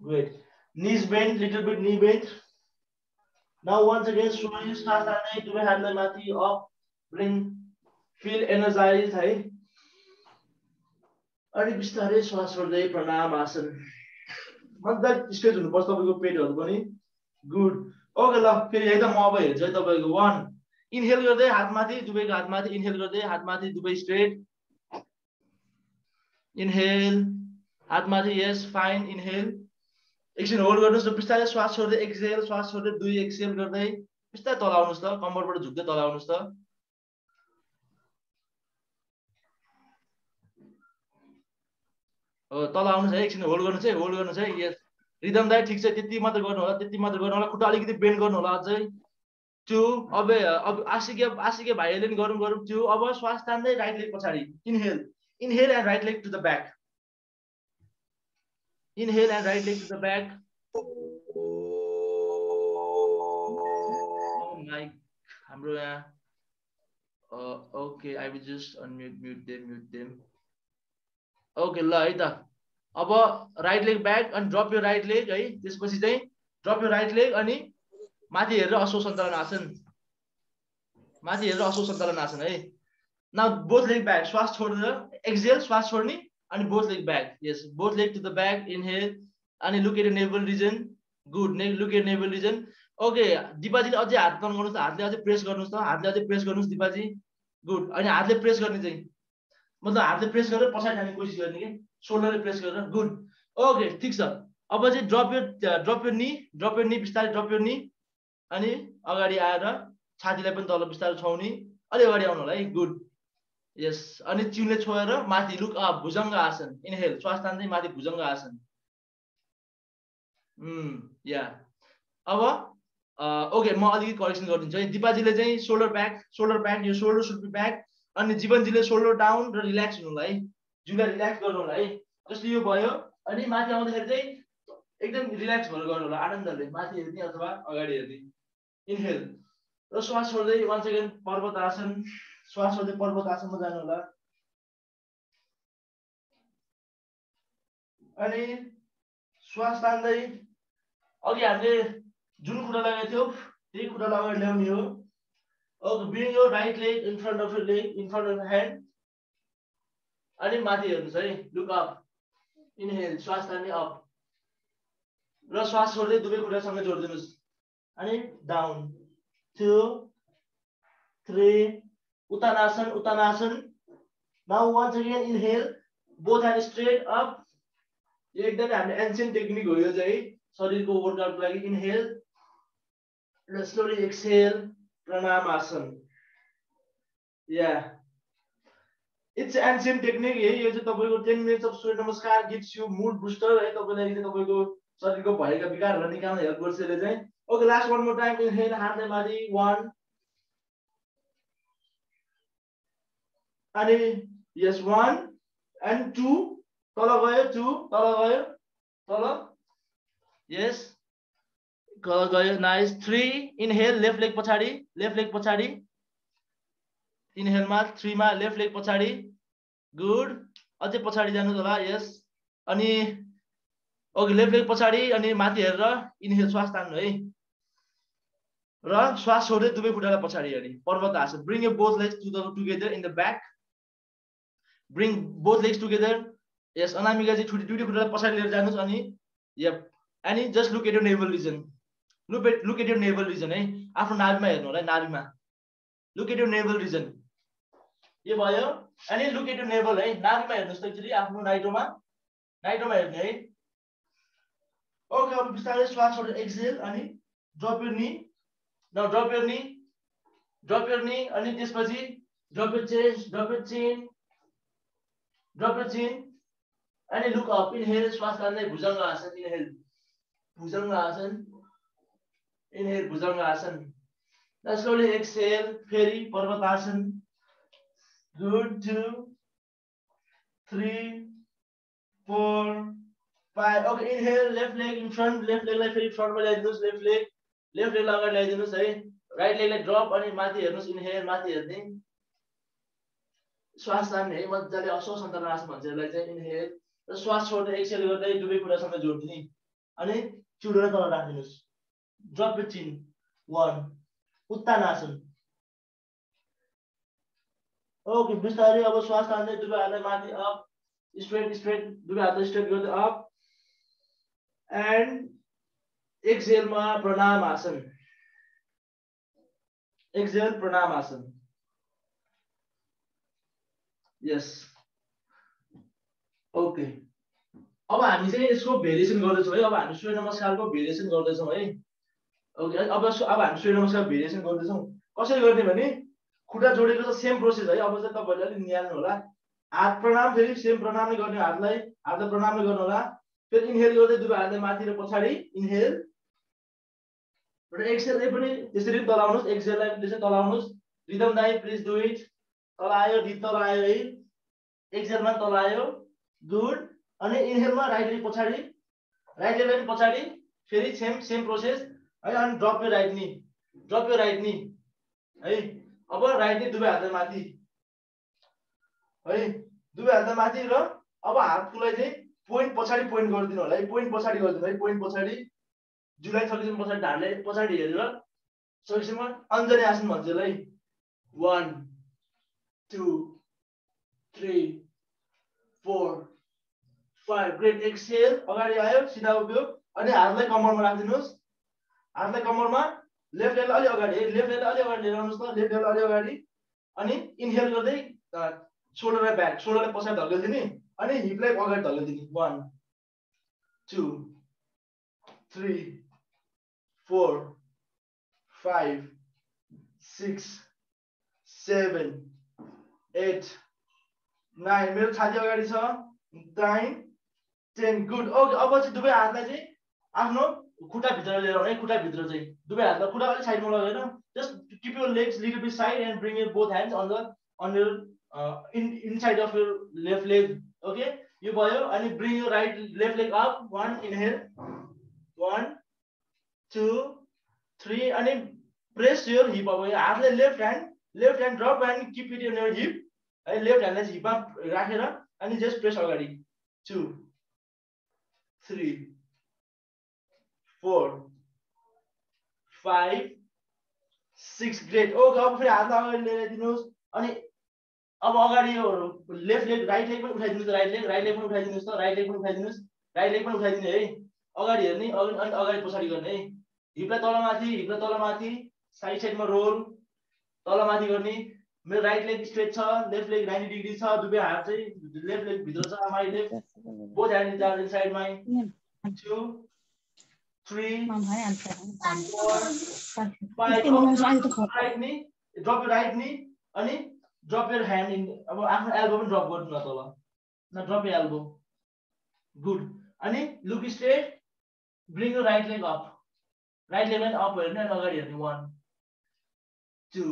Great knees bend, little bit knee bend. Now once again slowly श्वास तान्दै दुवै हातलाई माथि अप, bring, feel energized है। अनि बिस्तारै श्वास छोड्दै प्रणाम आसन, मजाले स्ट्रेच हुनुपर्छ तपाईँको पेटहरू पनि। गुड ओके ल फेरि है त म अब हेर्छु है तपाईँको 1 इनहेल गर्दै हात माथि, दुवैको हात माथि, इनहेल गर्दै हात माथि दुवै स्ट्रेट, इनहेल हात माथि, यस फाइन, इनहेल एकछिन होल्ड गर्नुहोस् र बिस्तारै श्वास छोड्दै एक्सहेल, श्वास छोड्दै दुई एक्सहेल गर्दै बिस्तारै तल आउनुहोस् त, कम्मरबाट झुक्दै तल आउनुहोस् त। हो तल आउनुहोस् है, एकछिन होल्ड गर्नुहोस् है, होल्ड गर्नुहोस् है। यस रिदम दाइ ठिक छ, त्यति मात्र गर्नु होला, त्यति मात्र गर्नु होला, खुट्टा अलिकति बेन्ड गर्नु होला अझै। 2 अब आसिके भाइहरूले नि गरौँ 2 अब श्वास तान्दै राइट लेग पछाडि, inhale inhale and right leg to the back, inhale and right leg to the back. हाम्रो यहाँ okay I will just unmute them. Okay ल है त अब राइट लेग ब्याक अनि ड्रप यो राइट लेग है, त्यसपछि चाहिँ ड्रप यो राइट लेग अनि माथि हेरेर अश्व सञ्चालन आसन, माथि हेरेर अश्व सञ्चालन आसन है। नाउ बोथ लेग ब्याक, श्वास छोडेर एक्सहेल, श्वास छोड्ने अनि both leg back, yes both leg to the back, inhale अनि look at your navel region, good look at navel region. Okay दिपाजीले अझै हात टर्न गर्नुहोस् त, हातले अझै प्रेस गर्नुहोस् त, हातले अझै प्रेस गर्नुहोस् दिपाजी, गुड। अनि हातले प्रेस गर्ने चाहिँ मतलब हातले प्रेस गरेर पछाडि जाने कोसिस गर्ने कि सोल्डरले प्रेस गरेर, गुड ओके ठिक छ। अब चाहिँ ड्रप यो नी बिस्तारै ड्रप यो नी अनि अगाडि आएर छातीलाई पनि तल बिस्तारै छाउने, अलि अगाडि आउनु होला है, गुड यस। अनि चिउले छोएर माथि लुक अप, भुजङ्ग आसन, इनहेल श्वास तान्दै माथि भुजङ्ग आसन। या अब ओके म अलिकति करेक्सन गरिदिन्छु है। दिपाजीले चाहिँ सोल्डर ब्याक, यो सोल्डर सुड बी ब्याक अनि जीवनजीले सोल्डर डाउन र रिल्याक्स हुनु होला है, जिउलाई रिल्याक्स गर्नु होला है। जस्तो यो भयो अनि माथि आउँदाखेरि चाहिँ एकदम रिल्याक्स भएर गर्नु होला, आनन्दले माथि हेर्ने अथवा अगाडि हेर्ने। इनहेल र श्वास छोड्दै वान्स अगेन पर्वत आसन, श्वास छोड्दै पर्वत आसनमा जानु होला। अनि श्वास तान्दै अघि हामीले जुन खुट्टा लगाएको थियौँ त्यही खुट्टालाई अगाडि ल्याउने हो। Okay, bring your right leg in front of your leg, in front of your hand. अनि माथि हेर्नुस् है लुक अप इनहेल श्वास तान्ने अप र श्वास छोड्दै दुवै खुट्टासँग जोड्दिनुस् अनि down 2 3 Uttanasana now once again inhale both hands straight up यो एकदमै हाम्रो एन्शियन्ट टेक्निक हो यो चाहिँ शरीरको वर्कआउटको लागि इनहेल र slowly exhale Pranamasana yeah it's ancient technique है यो चाहिँ तपाईको 10 मिनट्स अफ सूर्य नमस्कार गिव्स यु मुड बुस्टर है तपाईलाई चाहिँ तपाईको शरीरको भएका विकारहरु निकाल्न हेल्प गर्छ यसले चाहिँ okay last one more time inhale हातले माथि 1 अनि यस 1 and 2 तल गयो 2 तल गयो तल यस तल गयो नाइस 3 इनहेल लेफ्ट लेग पछाडी इनहेल मा 3 मा लेफ्ट लेग पछाडी गुड अझै पछाडी जानु होला यस अनि ओके लेफ्ट लेग पछाडी अनि माथि हेरेर इनहेल श्वास तान्नु है र श्वास छोड्दै दुवै खुट्टालाई पछाडी हेर्ने Parvatasana bring your both legs together in the back Bring both legs together. Yes, Anamika ji duty खुट्टालाई पछाडी लिएर जानुस् अनि yep. अनि just look at your navel region. Look at your navel region है. आफ्नो नाभिमा हेर्नु होला नाभिमा. Look at your navel region. यो भयो अनि look at your navel है. नाभिमा हेर्नुस् त एकचोटी आफ्नो नाइटोमा हेर्नु है. ओके अब बिस्तारै श्वास छोडेर एक्सहेल अनि drop your knee. Now drop your knee अनि त्यसपछि drop your chest, drop your chin. Drop your chin and look up. Inhale, श्वास तान्दै भुजंग आसन. Inhale, भुजंग आसन. Inhale, भुजंग आसन. Now slowly exhale, फेरि पर्वतासन. Good. 2, 3, 4, 5. Okay, inhale, left leg in front. Left leg लाई फेरि front मा ल्याइदिनुस्. Left leg लाई अगाडि ल्याइदिनुस् है. Right leg लाई drop अनि माथि हेर्नुस्. Inhale, माथि हेर्ने. श्वास तान्ने है मजाले असोसन्तनासन भन्छ यसलाई चाहिँ इनहेल र श्वास छोड्दै एक्सहेल गर्दै दुवै खुट्टासँग जोड्दिने अनि चुडेर तल राख्दिनुस् drop your chin 1 Uttanasana okay बिस्तारै अब श्वास तान्दै दुवै हातलाई माथि अप स्ट्रेट दुवै हातलाई स्ट्रेट गर्दै अप एन्ड एक्सहेल मा Pranamasana exhale Pranamasana Yes. Okay. अब हामी चाहिँ यसको भेरिएसन गर्दैछौँ है अब हामी सूर्य नमस्कारको भेरिएसन गर्दैछौँ है ओके अब हामी सूर्य नमस्कार भेरिएसन गर्दैछौँ कसरी गर्ने भने खुट्टा जोडेको छ सेम प्रोसेस है अब चाहिँ तपाईहरुले अलि निहाल्नु होला हात प्रणाम फेरि सेम प्रणामले गर्ने हातलाई प्रणामले गर्नु होला फेरि इनहेल गर्दै दुवै हातलाई माथि र पछाडी इनहेल र एक्सहेल पनि त्यसरी तलाउनुस् एक्सहेललाई त्यसरी तलाउनुस् रिदम दाइ प्लिज डु इट तल आयो भित्र तल आयो है एक्सहेल मा तल आयो गुड अनि इनहेल मा राइट लेग पछाडी फेरि सेम प्रोसेस है अनि ड्रप योर राइट नी है अब राइट नी दुवै हातलाई माथि है दुवै हातलाई माथि र अब हातलाई चाहिँ पोइन्ट पछाडी पोइन्ट गर्दिनु होला है पोइन्ट पछाडी गर्दिनु है पोइन्ट पछाडी जुलाई सकेसम्म पछाडी ढाडले पछाडी हेरेर सकेसम्म अञ्जनी आसन भन्छ यसलाई 1 2 3 4 5 ग्रेट एक्सहेल अगाडि आयो सिधा उभियो अनि हातलाई कम्मरमा राख्दिनुस् हातलाई कम्मरमा लेफ्ट ह्यान्ड अलि अगाडि लेफ्ट ह्यान्ड अलि अगाडि लिएर आउनुस् त लेफ्ट ह्यान्ड अलि अगाडि अनि इनहेल गर्दै शोल्डरलाई ब्याक शोल्डरलाई पछाडी धकेल्दिने अनि हिपलाई अगाडि धकेल्दिने 1 2 3 4 5 6 7 8 9 मेरो छाती अगाडि छ 9 10 गुड ओके अब चाहिँ दुवै हातलाई चाहिँ आफ्नो खुट्टा भित्र लिएर आउने खुट्टा भित्र चाहिँ दुवै हातलाई खुट्टा अलि साइडमा लगेर just keep your legs little beet side and bring your both hands on your inside of your left leg okay यो भयो अनि bring your right left leg up 1 inhale 1 2 3 अनि प्रेस योर हिप अब हातले left hand drop and keep it in your hip है left ह्यान्डलाई हिपमा राखेर अनि just press अगाडि 2 3 4 5 6 ग्रेट ओके अब फेरि हात अगाडि लिएर दिनुहोस् अनि अब अगाडि यो लेफ्ट लेग राइट लेग पनि उठाइदिनुस् राइट लेग पनि उठाइदिनुस् त राइट लेग पनि उठाइदिनुस् राइट लेग पनि उठाइदिने है अगाडि हेर्ने अनि अगाडि पछाडि गर्ने है हिपलाई तल माथि साइड साइडमा रोल तल माथि गर्ने मेरो राइट लेग स्ट्रेट छ लेफ्ट लेग 90 डिग्री छ दुबै हात चाहिँ लेफ्ट लेग भित्र छ my left both hand is inside my 2 3 4 5 right knee drop your right knee अनि ड्रप योर ह्यान्ड इन अब आफ्नो एल्बो पनि ड्रप गर्नु न तल न ड्रप योर एल्बो गुड अनि look straight bring your right leg up right leg पनि अप हेर्ने अनि अगाडि हेर्ने 1 2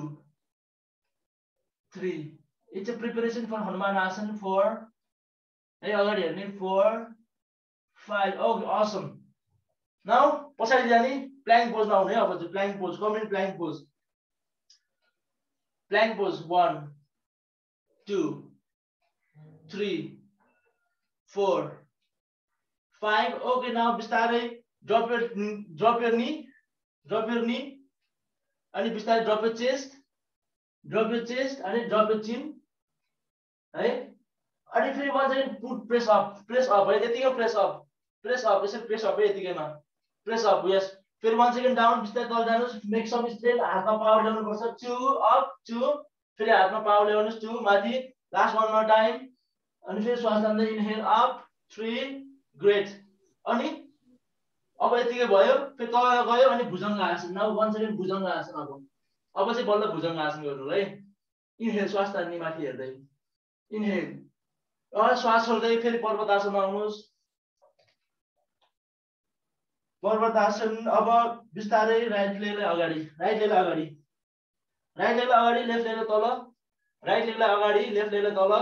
3 it's a preparation for Hanuman Asana 4 hey अगाडि हेर्ने 4 5 okay awesome now पछाडि जाने plank pose मा हुने अब चाहिँ plank pose come in plank pose 1 2 3 4 5 okay now बिस्तारै drop your knee अनि बिस्तारै drop your chest अनि drop your chin है अनि फेरि one second put press up है त्यतिकै प्रेस अप यसरी प्रेस अप है यतिकैमा प्रेस अप यस फेरि वान सेकेन्ड डाउन बिस्तारै तल जानुस् मेक सम स्ट्रेट हातमा पावर ल्याउनु पर्छ 2 अप 2 फेरि हातमा पावर ल्याउनुस् 2 माथि लास्ट वन मोर टाइम अनि फेरि श्वास तान्दै इनहेल अप 3 ग्रेट अनि अब यतिकै भयो फेरि तल गयो अनि भुजङ्ग आसन नाउ वान सेकेन्ड भुजङ्ग आसन अब चाहिँ बल्ल भुजङ्ग आसन गर्नु है इनहेल श्वास तान्ने माथि हेर्दै इनहेल श्वास छोड्दै फेरि पर्वतासन आउनुस् पर्वतासन अब बिस्तारै राइट लेगलाई अगाडि लेफ्ट लेगलाई तल राइट लेगलाई अगाडि लेफ्ट लेगलाई तल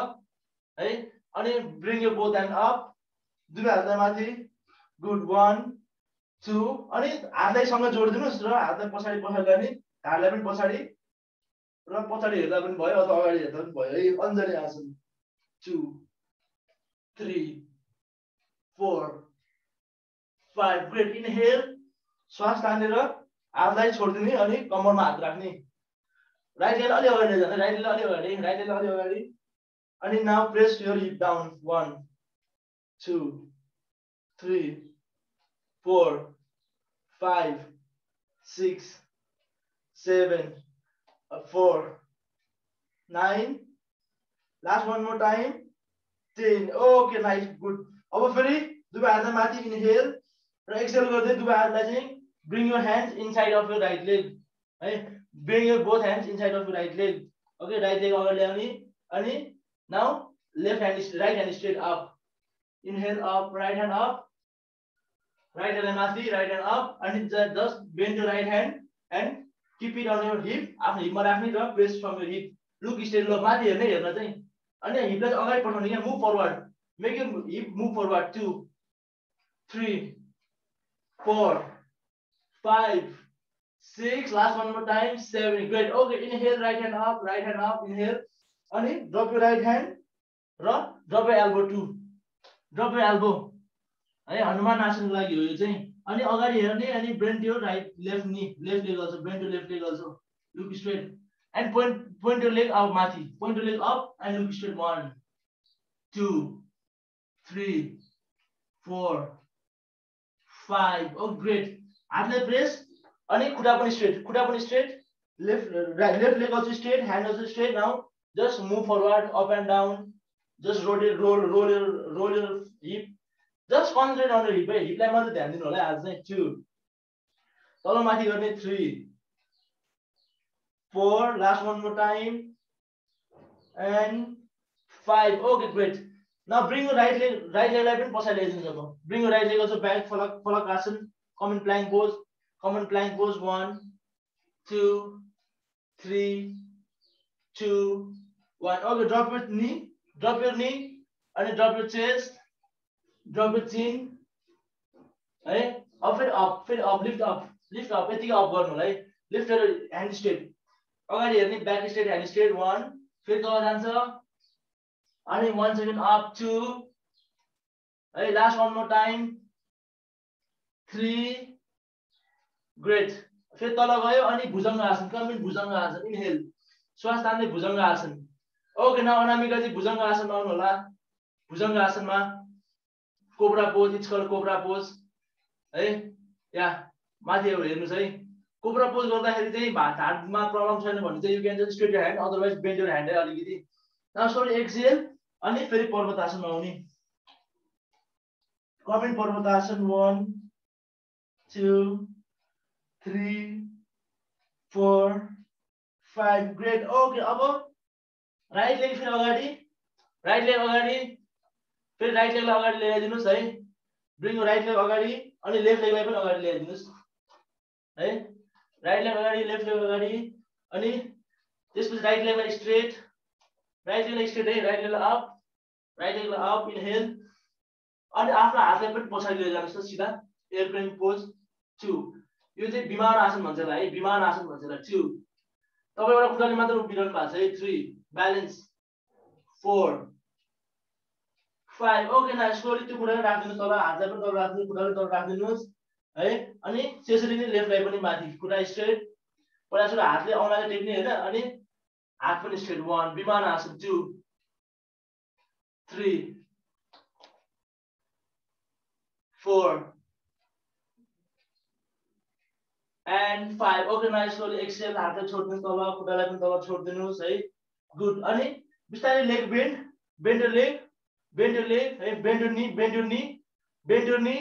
है अनि bring your both hand up दुवै हातलाई माथि गुड 1 2 अनि हातलाई सँग जोड्दिनुस् र हातलाई पछाडि गर्ने हातलाई पनि पछाडि र पछाडि हेर्दा पनि भयो अथवा अगाडि हेर्दा पनि भयो है अञ्जली आसन 2 3 4 5 ग्रेट इनहेल श्वास तानेर हातलाई छोड्दिने अनि कम्मरमा हात राख्ने राइट लेग अलि अगाडि जाने राइट लेग अलि अगाडि अनि now press your hip down 1 2 3 4 5 6 7 4 9 last one more time 10 okay nice good अब फेरि दुवै हातलाई माथि इनहेल र एक्सेल गर्दै दुवै हातलाई चाहिँ bring your hands inside of your right leg है bring your both hands inside of your right leg okay right leg अगाडि ल्याउने अनि now left hand right hand straight up inhale up right hand up right hand माथि right hand up अनि just bend your right hand and keep it on your hip आफ्नो हिपमा राख्ने र press from your hip look straight ल माथि हेर्न चाहिँ अनि हिपलाई चाहिँ अगाडि पठाउने क्या move forward make your hip move forward 2 3 4 5 6 last one more time 7 great okay inhale right hand up inhale अनि ड्रप योर राइट ह्यान्ड र drop your elbow 2 drop your elbow है हनुमान आसनको लागि हो यो चाहिँ अनि अगाडि हेर्ने अनि bend your left leg also bend your left leg also look straight and point your leg up माथि point your leg up and look straight 1 2 3 4 5 oh great हातले प्रेस अनि खुट्टा पनि straight left leg also straight hand also straight now just move forward up and down just roll your hip just concentrate on your hip है हिपलाई मात्र ध्यान दिनु होला आज चाहिँ 2 तल माथि गर्ने 3 4 last one more time and 5 okay great now bring your right leg लाई पनि पछाडि ल्याइदिनु अब bring your right leg also back falak asan common plank pose 1 2 3 2 1 okay drop your knee and drop your chest drop your chin है अब फेरि up lift up यतिकै up गर्नु होला है lift your hand straight अगाडि हेर्ने ब्याक स्ट्रेट ह्यान्ड स्ट्रेट 1 फेरि तल जान्छ अनि 1 सेकेन्ड अप 2 है last one more time 3 great फेरि तल गयो अनि भुजङ्ग आसन कम्प्लिट भुजङ्ग आसन इनहेल श्वास तान्दै भुजङ्ग आसन ओके नाउ अनामिका जी भुजङ्ग आसनमा आउनु होला भुजङ्ग आसनमा cobra pose it's called cobra pose है या माथि हेर्नुस् है कोब्रा पोज गर्दाखेरि चाहिँ हातमा प्रब्लम छैन भने चाहिँ you can just straight your hand otherwise bend your hand है अलिकति नाउ स्लोली एक्सहेल अनि फेरि पर्वतासनमा आउने कमेन्ट पर्वतासन 1 2 3 4 5 ग्रेट ओके अब राइट लेग फेरि अगाडि फेरि राइट लेगलाई अगाडि ल्याइदिनुस् है ब्रिङ राइट लेग अगाडि अनि लेफ्ट लेगलाई पनि अगाडि ल्याइदिनुस् है राइट लेग अगाडि लेफ्ट लेग अगाडि अनि त्यसपछि राइट लेगलाई स्ट्रेट है राइट लेगलाई अप इनहेल अनि आफ्नो हातलाई पनि पछाडि लिएर जानुहोस् त सिधा एयरप्लेन पोज 2 यो चाहिँ विमान आसन भन्छ है विमान आसन भन्छ 2 तपाईँ एउटा खुट्टाले मात्र उभिरहनु भएको छ है 3 ब्यालेन्स 4 5 ओके ना स्लोली त्यो खुट्टाले राख्दिनुस् तल हातलाई पनि तल राख्दिनुस् खुट्टाले तल राख्दिनुस् है अनि त्यसरी नै लेफ्टलाई पनि माथि खुट्टा स्ट्रेट पहिला सुरु हातले औँलाले टेक्ने हैन अनि हात पनि स्ट्रेट 1 विमान आसन 2 3 4 and 5 okay now slowly exhale हातलाई छोड्दिनुस् तल खुट्टालाई पनि तल छोड्दिनुस् है गुड अनि बिस्तारै लेग bend your leg है bend your knee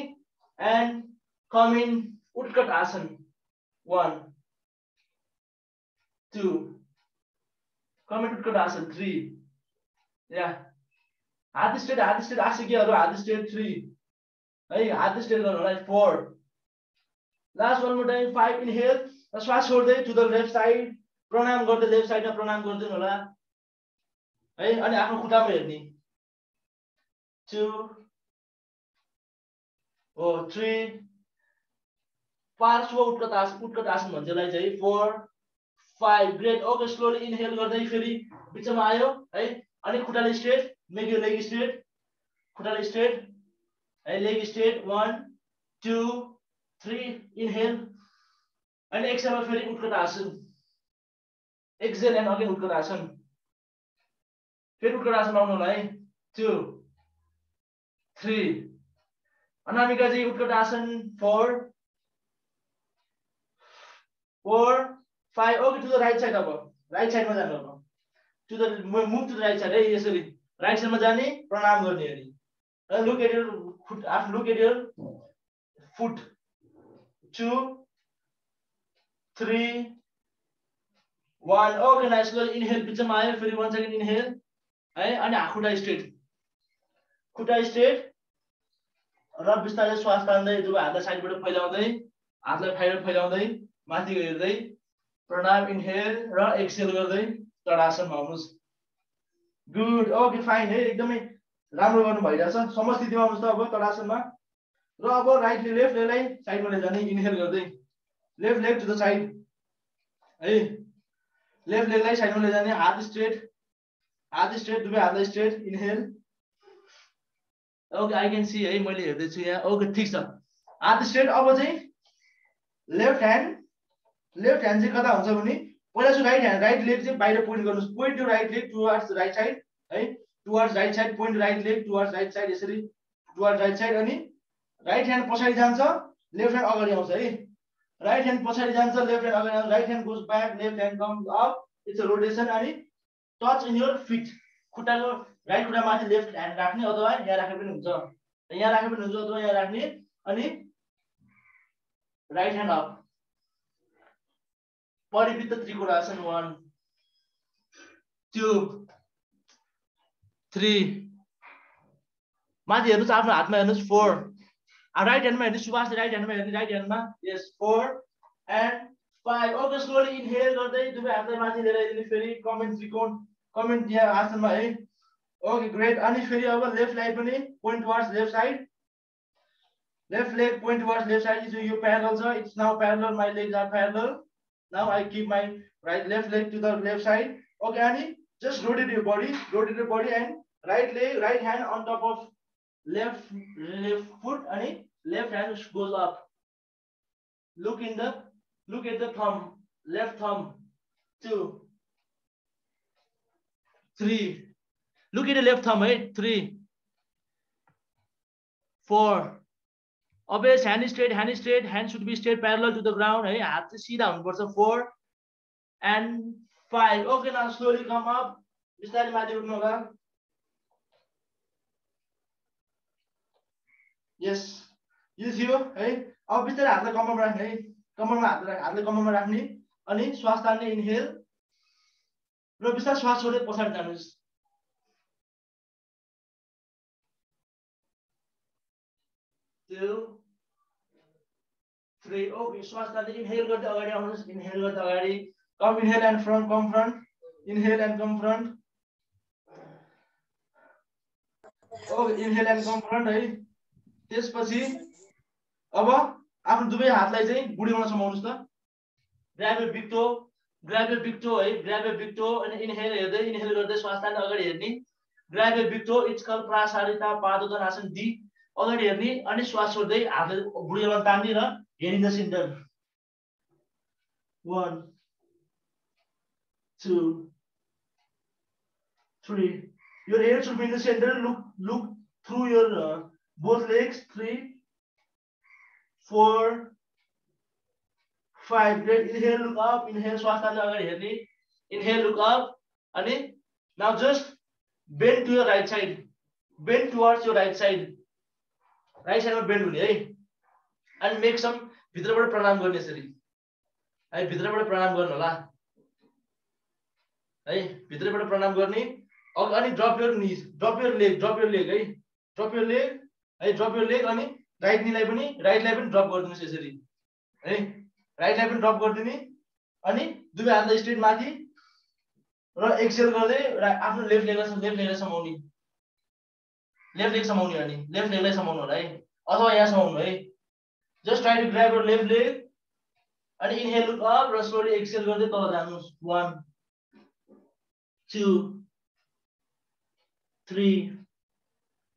and come in utkat asan 1 2 come in utkat asan 3 yeah हात स्ट्रेट आशिकीहरु हात स्ट्रेट 3 है हात स्ट्रेट गर्नु होला 4 last one more time 5 inhale श्वास छोड्दै टु द लेफ्ट साइड प्रणाम गर्दै लेफ्ट साइडमा प्रणाम गर्दिनु होला है अनि आफ्नो खुट्टामा हेर्ने 2 3 पार्श्व उत्कट आसन भन्छ यसलाई चाहिँ 4 5 ग्रेट ओके स्लोली इनहेल गर्दै फेरि बिचमा आयो है अनि खुट्टाले straight make your leg straight खुट्टाले स्ट्रेट है leg straight 1 2 3 inhale and exhale फेरि उत्कट आसन एक्सहेल एन्ड अगेन उत्कट आसन फेरि उत्कट आसन आउनु होला है 2 3 अनामिका जी उत्कट आसन 4 5 okay to the right side अब राइट साइडमा जानु अब to the move to the right side है यसरी राइट साइडमा जाने प्रणाम गर्ने अनि look at your foot 2 3 1 okay nice slowly inhale बिचमा आयो फेरि 1 सेकेन्ड इनहेल है अनि खुट्टा स्ट्रेट र बिस्तारै श्वास तान्दै दुवै हातलाई साइडबाट फैलाउँदै माथि हेर्दै प्रणाम इनहेल र एक्सहेल गर्दै तडासनमा आउनुस् गुड ओके फाइन है एकदमै राम्रो गर्नु भइरहेछ समस्थितिमा आउनुस् त अब तडासनमा र अब राइट लेफ्ट लेगलाई साइडमा लैजाने इनहेल गर्दै left leg to the side है लेफ्ट लेगलाई साइडमा लैजाने हात स्ट्रेट दुवै हातलाई straight inhale okay I can see है मैले हेर्दै छु यहाँ ओके ठीक छ हात स्ट्रेट अब चाहिँ लेफ्ट ह्यान्ड चाहिँ कता हुन्छ भने पहिला चाहिँ राइट लेग चाहिँ बाहिर पोइन्ट गर्नुस् point to right leg towards right side है towards right side point right leg towards right side यसरी टुवर्ड्स राइट साइड अनि राइट ह्यान्ड पछाडि जान्छ लेफ्ट ह्यान्ड अगाडि आउँछ है राइट ह्यान्ड पछाडि जान्छ लेफ्ट ह्यान्ड अगाडि आउँछ right hand goes back left hand comes up it's a rotation अनि टच इन योर फिट खुट्टाको राइट खुट्टा माथि लेफ्ट ह्यान्ड राख्ने अथवा यहाँ राखे पनि हुन्छ अथवा यहाँ राख्ने अनि राइट ह्यान्ड अप परिवृत्त त्रिकोणासन 1 2 3 माथि हेर्नुस् आफ्नो हातमा हेर्नुस् 4 राइट ह्यान्डमा हेर्नुस् सुभाष राइट ह्यान्डमा yes 4 and 5 okay slowly inhale गर्दै दुवै हातलाई माथि लिएर आइदिनु फेरि कमेन्ट यहाँ आसनमा है ओके ग्रेट अनि फेरि अब लेफ्ट लेग पनि point towards left side left leg point towards left side यो प्यारलल छ it's now parallel my legs are parallel now I keep my left leg to the left side okay अनि just rotate your body and right hand on top of left foot and left hand goes up. Look at the thumb, left thumb 2 3. Look at the left thumb, है 3, 4. Always hand straight, hand should be straight parallel to the ground, है हात चाहिँ सिधा हुनुपर्छ 4 and 5. Okay, now slowly come up. बिस्तारै माथि उठ्नु होला. Yes, यो थियो है. अब बिस्तारै हातलाई कम्मरमा राख्ने है. कम्मरमा हातले कम्मरमा राख्ने अनि श्वास तान्ने इन्हेल र बिस्तारै श्वास छोड्दै पछाडी जानुहोस्. 2, 3. Okay, श्वास तान्दै इन्हेल गर्दै अगाडि आउनुहोस्. इन्हेल गर्दै अगाडि. Come inhale and front, come front. Inhale and come front. Okay, inhale and come front है. त्यसपछि अब आफ्नो दुवै हातलाई चाहिँ बुढीमा समाउनुस् त. Grab your big toe, है. Grab your big toe and inhale हेर्दै इन्हेल गर्दै श्वास तान्दै अगाडि हेर्ने. Grab your big toe, it's called Prasarita Padottanasana D. अगाडि हेर्ने अनि श्वास छोड्दै हातले बुढीमा तान्ने र head in the center. 1, 2, 3. Your head should be in the center. Look through your both legs. 3, 4, 5. Great. Inhale, look up. Inhale, श्वास तान्दै अगाडि हेर्ने. Inhale, look up. अनि now just bend to your right side. Bend towards your right side. Right side मा bend हुने है. And make some भित्रबाट प्रणाम गर्ने यसरी. है भित्रबाट प्रणाम गर्नु होला. है भित्रबाट प्रणाम गर्ने. अनि drop your knees, drop your leg है. Drop your leg है, drop your leg अनि right knee लाई पनि drop गरिदिनुस् यसरी. है right लाई पनि drop गरिदिने अनि दुवै हातलाई स्ट्रेट माथि र एक्सेल गर्दै आफ्नो लेफ्ट लेगलाई समाउने. लेफ्ट लेग समाउने अनि लेफ्ट लेगलाई समाउनु होला है अथवा यहाँ समाउनु है. Just try to grab your left leg and inhale, look up र slowly exhale गर्दै तल जानुस्. 1, 2, 3.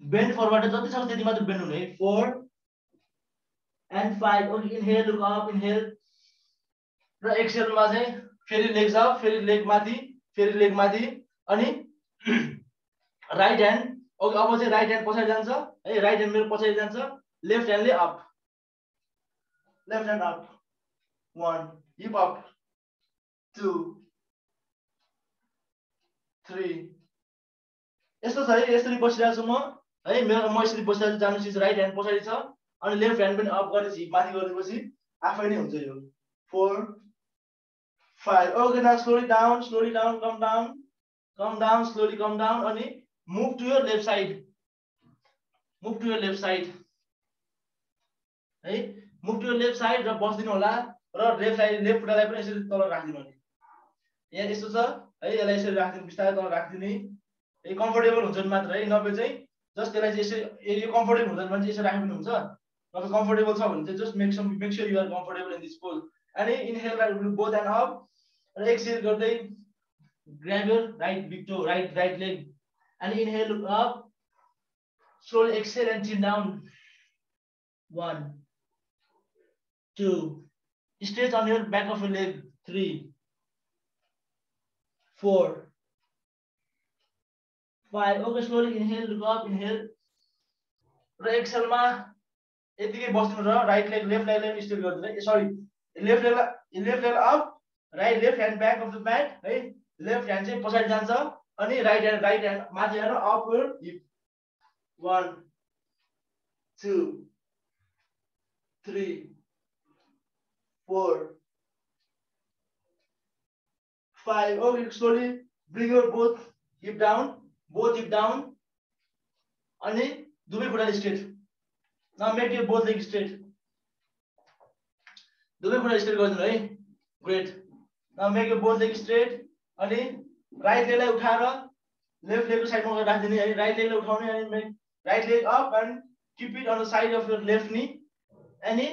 Bend forward जति सक्छ त्यति मात्र bend हुने है. 4 and 5. Okay, inhale, look up, inhale र exhale मा चाहिँ फेरि legs up, फेरि leg माथि अनि right hand. Okay, अब चाहिँ right hand पछाडि जान्छ है. right hand मेरो पछाडि जान्छ. left hand ले up. Left hand up. 1, hip up. 2, 3. यस्तो छ है. यसरी बसिरहेको छु म है. म यसरी बसिरहेको जानुस्. राइट ह्यान्ड पछाडि छ अनि लेफ्ट ह्यान्ड पनि अप गरेपछि हिप माथि गरेपछि आफै नै हुन्छ यो. 4, 5. Okay, now slowly down, come down, slowly come down अनि move to your left side. है move to your left side र बस्दिनु होला र लेफ्ट खुट्टालाई पनि यसरी तल राख्दिनु नि. यहाँ यस्तो छ है. यसलाई यसरी राख्दिनु, बिस्तारै तल राख्दिनु. ए कम्फर्टेबल हुन्छ नि मात्र है. नभए चाहिँ जस्ट त्यसलाई चाहिँ यसरी यो कम्फर्टेबल हुँदैन भने चाहिँ यसरी राख्नु हुन्छ. नभए कम्फर्टेबल छ भने चाहिँ just make sure you are comfortable in this pose. अनि इन्हेल बोथ एन्ड अप र एक्सेल गर्दै grab your right big toe, right leg and inhale, look up. Slowly exhale and chin down. 1, 2. Stretch on your back of your leg. 3, 4, 5. Okay, slowly inhale, look up, inhale. र एक्सेलमा यतिकै बस्नु र right leg left लेगलाई straight गर्दिनु. Sorry, left leg up, left hand back of the mat है. Left hand चाहिँ पछाडि जान्छ अनि राइट ह्यान्ड माथि आएर up your hip. 1, 2, 3, 4, 5. Okay, slowly bring your both hip down अनि दुवै खुट्टा straight. Now make your both legs straight. दुवै खुट्टा स्ट्रेट गरिदिनु है. Great. Now make your both legs straight अनि राइट लेगलाई उठाएर लेफ्ट लेगको साइडमा राख्दिने है. राइट लेगलाई उठाउने अनि make right leg up and keep it on the side of your left knee. अनि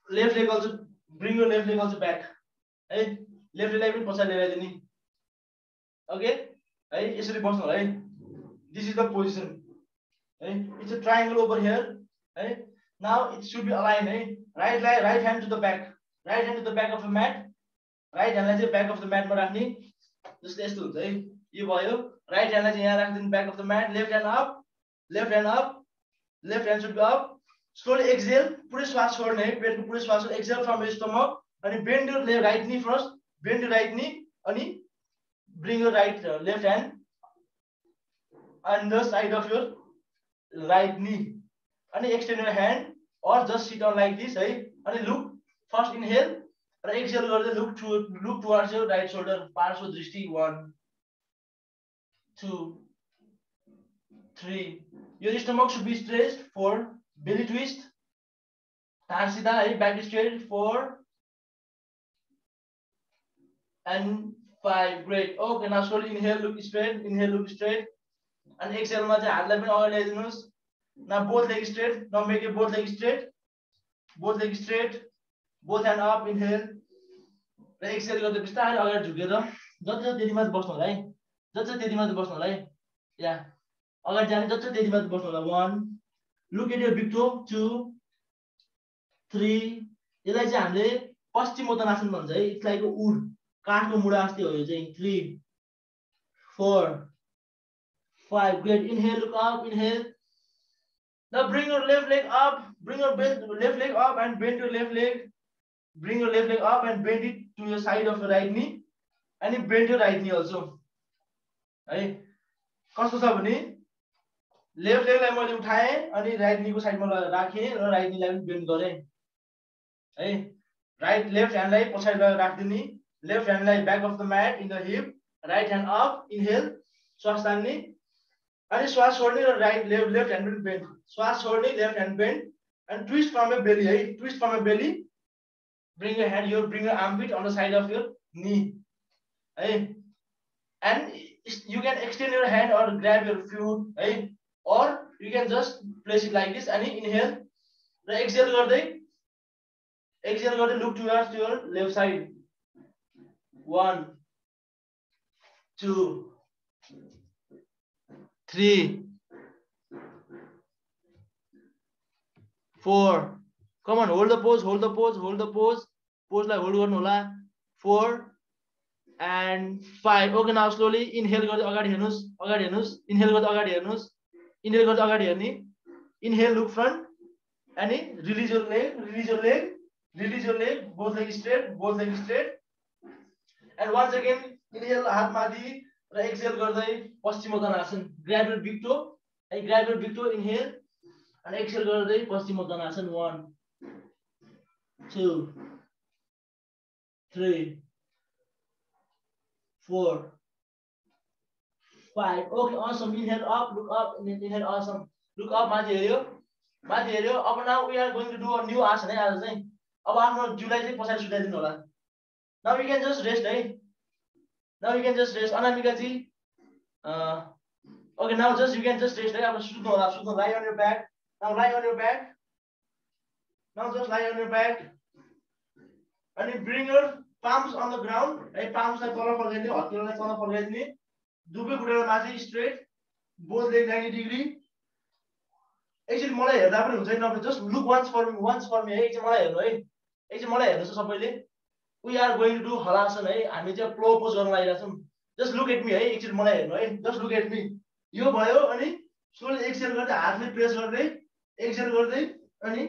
left leg also bring your left leg also back. है left लेगलाई पनि पछाडि ल्याइदिने. ओके है यसरी बस्नु होला है. This is the position. It's a triangle over here. Now it should be aligned. Right hand to the back. Right hand to the back of the mat. Right hand to the back of the mat. Just this to यो भयो right ह्यान्डलाई चाहिँ यहाँ राख्दिनु back of the mat left hand up left hand up left hand should be up slowly exhale पुरै श्वास छोड्ने है पेटको पुरै श्वास एक्सेल फ्रम योर स्टमक अनि bend your right knee first bend your right knee अनि bring your right left hand on the side of your right knee and extend your hand or just sit down like this and look first inhale and exhale look towards your right shoulder parshva drishti 1 2 3 your stomach should be stretched 4 belly twist haan sida back straight 4 and 5 great okay now slowly inhale look straight and exhale ma chai hatलाई पनि अगाडि ल्याइदिनुस् now both legs straight now make it both legs straight both hand up inhale र exhale गर्दै बिस्तारै अगाडि झुकेर जति त्यति मात्र बस्नु होला है जति त्यति मात्र बस्नु होला है या अगाडि जाने जति त्यति मात्र बस्नु होला 1 look at your big toe 2 3 यसलाई चाहिँ हामीले पश्चिमोत्तानासन भन्छ है इट्स लाइक उड काठको मुढा जस्तै हो यो चाहिँ 3 4 5 great inhale look up inhale now bring your left leg up bring your left leg up and bend your left leg bring your left leg up and bend it to your side of your right knee and you bend your right knee also है कस्तो छ भने left लेगलाई मैले उठाए अनि right नीको साइडमा राखे र राइट नीलाई पनि बेन्ड गरे है राइट लेफ्ट ह्यान्डलाई पछाडि लगाएर राख्दिने लेफ्ट ह्यान्डलाई back of the mat in the hip right hand up inhale श्वास तान्ने अनि श्वास छोड्ने र राइट लेफ्ट ह्यान्ड पनि बेन्ड श्वास छोड्ने left hand bend and twist from your belly है twist from your belly bring your armpit on the side of your knee है and you can extend your hand or grab your foot है or you can just place it like this and inhale र exhale गर्दै look towards your left side 1 2 3 4 come on hold the pose pose like hold गर्नु होला 4 and 5 okay now slowly inhale गर्दै अगाडि हेर्नुस् inhale गर्दै अगाडि हेर्नुस् inhale गर्दै अगाडि हेर्ने inhale look front and release your leg both legs straight and once again inhale हात माथि र exhale गर्दै Paschimottanasana grab your big toe inhale and exhale गर्दै Paschimottanasana 1 2 3 4 5 okay awesome inhale up look up inhale awesome look up माथि हेर्यो अब now we are going to do a new asana है आज चाहिँ अब आफ्नो जिउलाई चाहिँ पछाडि सुताइदिनु होला now we can just rest है अनामिका जी okay now you can just rest है अब सुत्नु होला lie on your back now lie on your back now just lie on your back and you bring your palms on the ground है palms लाई तल फर्काइदिने हत्केलालाई तल फर्काइदिने दुबै खुट्टा माथि straight both legs 90 degree एकचोटि मलाई हेर्दा पनि हुन्छ नि just look once for me है एकचोटि मलाई हेर्नु है एकचोटि मलाई हेर्नुस् सबैले we are going to do halasana है हामी चाहिँ प्लो पोज गर्न लागिरहेका छौं just look at me है एकचोटि मलाई हेर्नु है just look at me यो भयो अनि slowly exhale गर्दै हातले प्रेस गर्दै exhale गर्दै अनि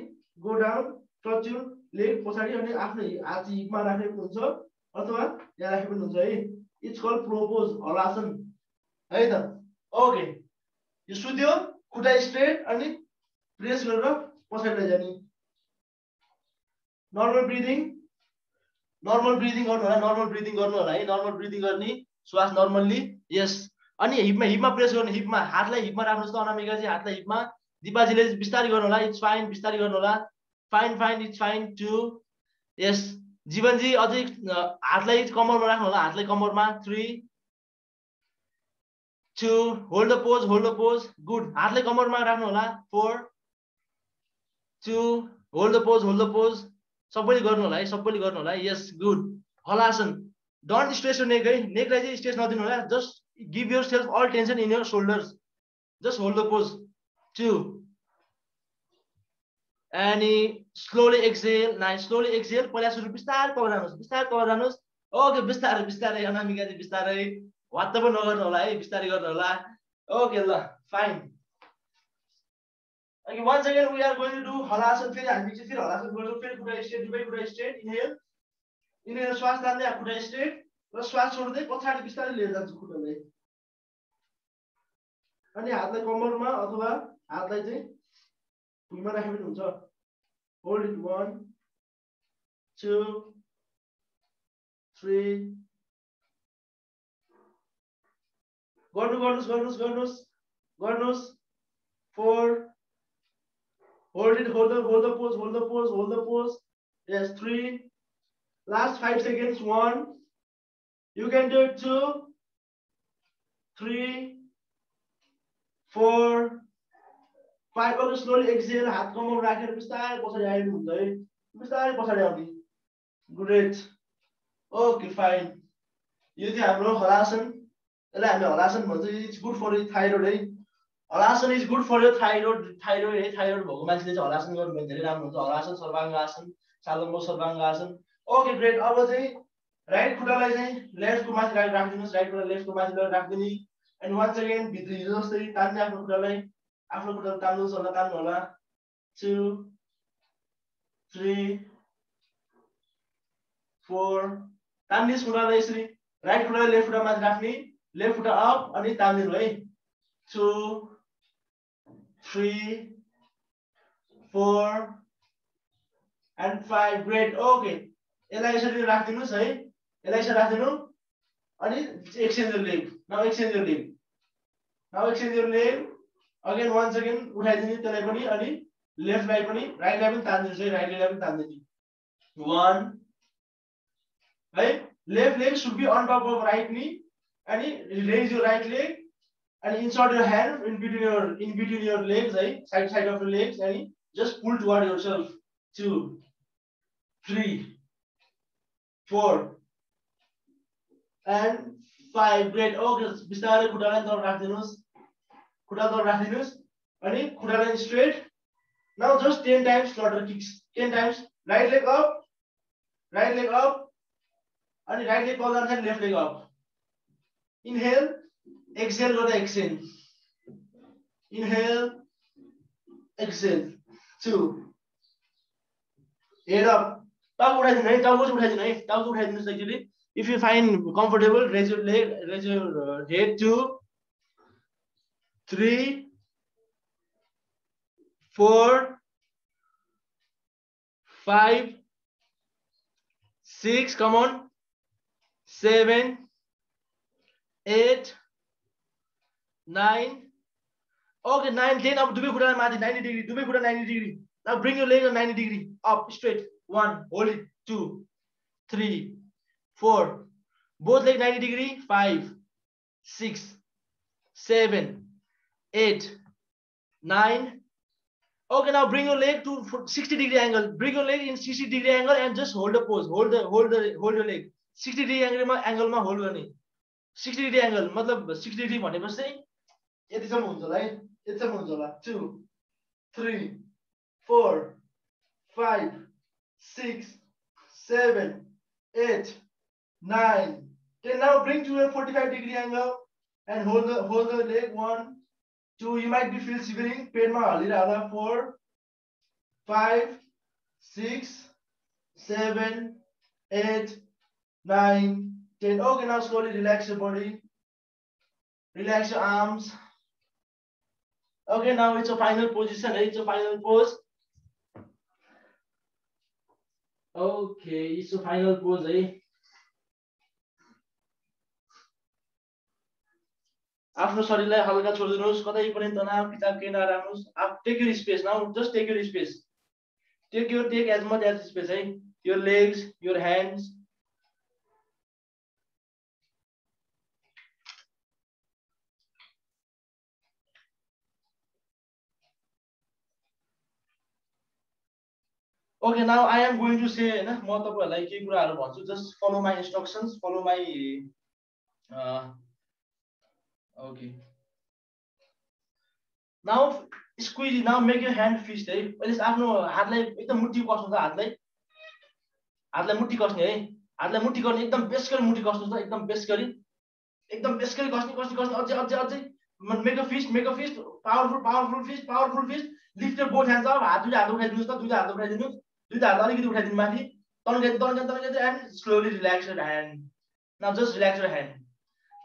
go down touch your leg पछाडी अनि आफ्नो हात हिपमा राखेको हुन्छ अथवा यहाँ राखेको हुन्छ है it's called plough pose halasana है त ओके यो सुत्यो खुट्टा स्ट्रेट अनि प्रेस गरेर पछाडी लैजाने नर्मल ब्रिदिङ गर्नु होला है नर्मल ब्रिदिङ गर्ने श्वास नर्मल्ली यस अनि हिपमा प्रेस गर्नु हिपमा हातलाई हिपमा राख्नुस् त अनामिका जी हातलाई हिपमा दिपाजीले बिस्तारै गर्नु होला इट्स फाइन बिस्तारै गर्नु होला फाइन इट्स फाइन 2 यस जीवन जी अझै हातलाई कमरमा राख्नु होला हातलाई कमरमा 3 2 होल्ड द पोज गुड हातलाई कमरमा राख्नु होला 4 2 होल्ड द पोज सबैले गर्नु होला है yes good Halasana don't stress your neck है नेकलाई चाहिँ स्ट्रेस नदिनु होला just give yourself all tension in your shoulders just hold the pose 2 and slowly exhale पहिला सुरु बिस्तारै तल जानुस् ओके बिस्तारै अनामिका जी बिस्तारै वात्त पनि नगर्नु होला है, बिस्तारै गर्नु होला। ओके ल fine. Okay, once again we are going to do halasana. फेरि हामी चाहिँ फेरि हलासन गर्छौँ। फेरि खुट्टा स्ट्रेट, दुवै खुट्टा स्ट्रेट। इनहेल इनहेल, श्वास तान्दै खुट्टा स्ट्रेट र श्वास छोड्दै पछाडि बिस्तारै लिएर जान्छु खुट्टालाई। अनि हातलाई कम्मरमा अथवा हातलाई चाहिँ भुइँमा राखे पनि हुन्छ। होल्ड इट 1 2 3 गर्नुस् 4 hold it, hold the pose. Yes, 3 last 5 seconds. 1 you can do it. 2 3 4 5 और slowly exhale, हात कमर राखेर बिस्तारै पछाडी आइनु हुन्छ है, बिस्तारै पछाडी आउने। ग्रेट। Okay fine. यो चाहिँ हाम्रो हलासन। यसलाई हामी हलासन भन्छ। इट्स गुड फर थाइरोइड है। हलासन इज गुड फर यो थाइरोइड भएको मान्छेले चाहिँ हलासन गर्नु भने धेरै राम्रो हुन्छ। हलासन, सर्वाङ्ग आसन, सालम्बो सर्वाङ्ग आसन। Okay great. अब चाहिँ राइट खुट्टालाई चाहिँ लेफ्टको माथि राखिदिनुहोस्। राइट खुट्टा लेफ्टको माथि राखिदिने। एन्ड वान्स अगेन भित्र हिजो जस्तै तान्ने आफ्नो खुट्टालाई तान्नुहोस् होला। 2 3 4 तान्नुहोस् खुट्टालाई यसरी। राइट खुट्टालाई लेफ्ट खुट्टा माथि राख्ने, लेफ्ट खुट्टा अप अनि तान्दिनु है। 2 3 4 and 5 ग्रेट। ओके यसलाई यसरी राखिदिनुस् है। यसलाई यसरी राखिदिनु अनि exchange your leg. Now exchange your leg again once again उठाइदिनु त्यसलाई पनि अनि लेफ्टलाई पनि राइटलाई पनि तान्दिनुस् है। राइटलाई पनि तान्दिनु। 1 है। Left leg should be on top of right knee and raise your right leg and insert your hand in between your legs, right? Side of your legs and just pull toward yourself. 2 3 4 and 5 great. Okay, बिस्तारै खुट्टालाई तल राख्दिनुस्। खुट्टा तल राख्दिनुस् अनि खुट्टालाई straight. Now just 10 times flutter kicks. 10 times. Right leg up and right leg call and left leg up. Inhale, exhale गर्दा exhale. Inhale, exhale. 2 head up. टाउको उठाइदिनु है, टाउको उठाइदिनुस् actually. If you find comfortable, raise your leg, raise your head. 2 3 4 5 6 come on 7 8 9 okay 9 10 अब दुवै खुट्टा माथि 90 degree, दुवै खुट्टा 90 degree. Now bring your leg on 90 degree up straight. 1 hold it. 2 3 4 both leg 90 degree. 5 6 7 8 9 okay. Now bring your leg to 60 degree angle. Bring your leg in 60 degree angle and just hold the pose. Hold your leg 60 degree angle मा hold गर्ने. 60 degree angle मतलब 60 degree भनेपछि चाहिँ यतिसम्म हुन्छ होला है, यतिसम्म हुन्छ होला. 2 3 4 5 6 7 8 9 10. Now bring to a 45 degree angle and hold the leg. 1 2 you might be feel shivering. पेटमा हल्लिरहेको 4 5 6 7 8 9 10. Okay, now slowly relax your body. Relax your arms. Okay, now it's a final position. It's a final pose. Okay, it's a final pose. आफ्नो शरीरलाई हल्का छोडिदिनुहोस्, कतै पनि तनाव खिचाव केही नराख्नुहोस्. Take your space now. Just take your space. Take as much as space. Your legs, your hands. Okay, now I am going to say, म तपाईहरुलाई केही कुराहरु भन्छु. Just follow my instructions. Follow my. Okay. Now squeeze. Now make your hand fist. अहिले आफ्नो हातलाई एकदम मुट्ठी कस्नु छ. हातलाई मुट्ठी कस्ने है. हातलाई मुट्ठी गर्ने एकदम बेस गरी मुट्ठी कस्नु छ. एकदम बेस गरी. एकदम यसकै कस्ने अझै make a fist, powerful fist. Lift your both hands up, हात दुईटा हात उठाइदिनुस् त, दुईटा हात उठाइदिनुस्, दुईटा हात अलिकति उठाइदिनु माथि, तन्काइदिनु and slowly relax your hand. Now just relax your hand.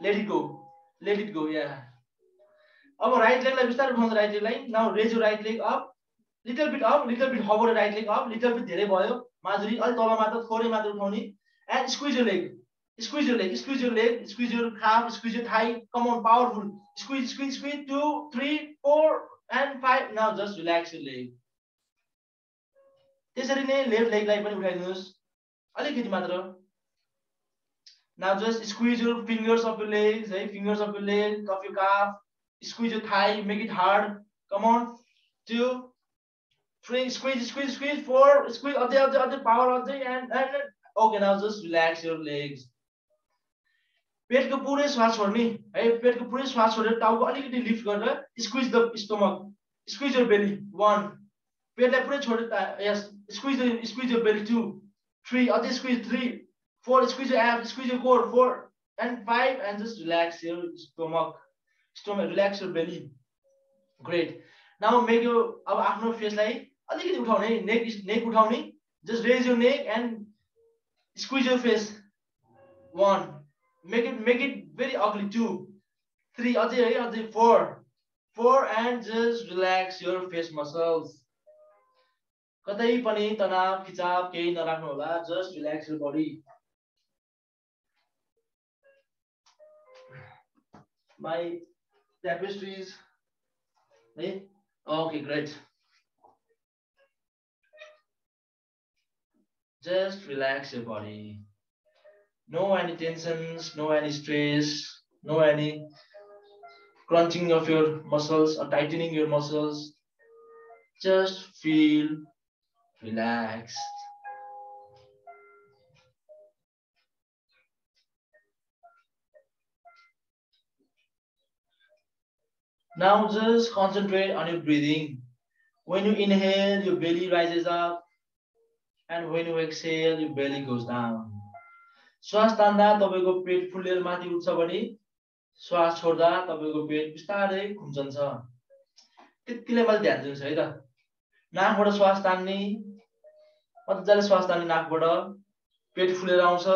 Let it go, yeah. अब right leg लाई बिस्तारै उठाउनु right leg लाई. Now raise your right leg up, little bit hover right leg up, little bit धेरै भयो. माधुरी अलि तल मात्र थोरै मात्र उठाउने and squeeze your leg. Squeeze your calf, squeeze your thigh. Come on, powerful. Squeeze. 2, 3, 4, and 5. Now just relax your leg. त्यसरी नै left leg लाई पनि उठाइदिनुस् अलिकति मात्र. Now just squeeze your fingers of your legs, fingers of your leg, of your calf. Squeeze your thigh, make it hard. Come on. 2, 3, squeeze. 4, squeeze. Other power, and okay. Now just relax your legs. पेटको पुरै श्वास छोड्ने है, पेटको पुरै श्वास छोडेर टाउको अलिकति लिफ्ट गरेर squeeze the stomach, squeeze your belly. 1, पेटलाई पुरै छोडेर यस स्क्विज योर बेली. 2, 3, अझै squeeze. 3, 4, squeeze your abs, squeeze your core. 4 and 5 and just relax your stomach, relax your belly. Great. Now make your अब आफ्नो फेसलाई अलिकति उठाउने, नेक उठाउने. Just raise your neck and squeeze your face. 1, make it very ugly. 2, 3, अझै 4 and just relax your face muscles. कतै पनि तनाव खिचाव केही नराख्नु होला. Just relax your body. My tapestries. Okay, great. Just relax your body. No any tensions, no any stress, no any crunching of your muscles or tightening your muscles. Just feel relaxed. Now just concentrate on your breathing. When you inhale, your belly rises up, and when you exhale, your belly goes down. श्वास तान्दा तपाईको पेट फुलेर माथि उठ्छ भने श्वास छोड्दा तपाईको पेट बिस्तारै खुम्चन्छ. त्यतिले मैले ध्यान दिनुस् है त. नाकबाट श्वास तान्ने, मजाले श्वास तान्ने नाकबाट, पेट फुलेर आउँछ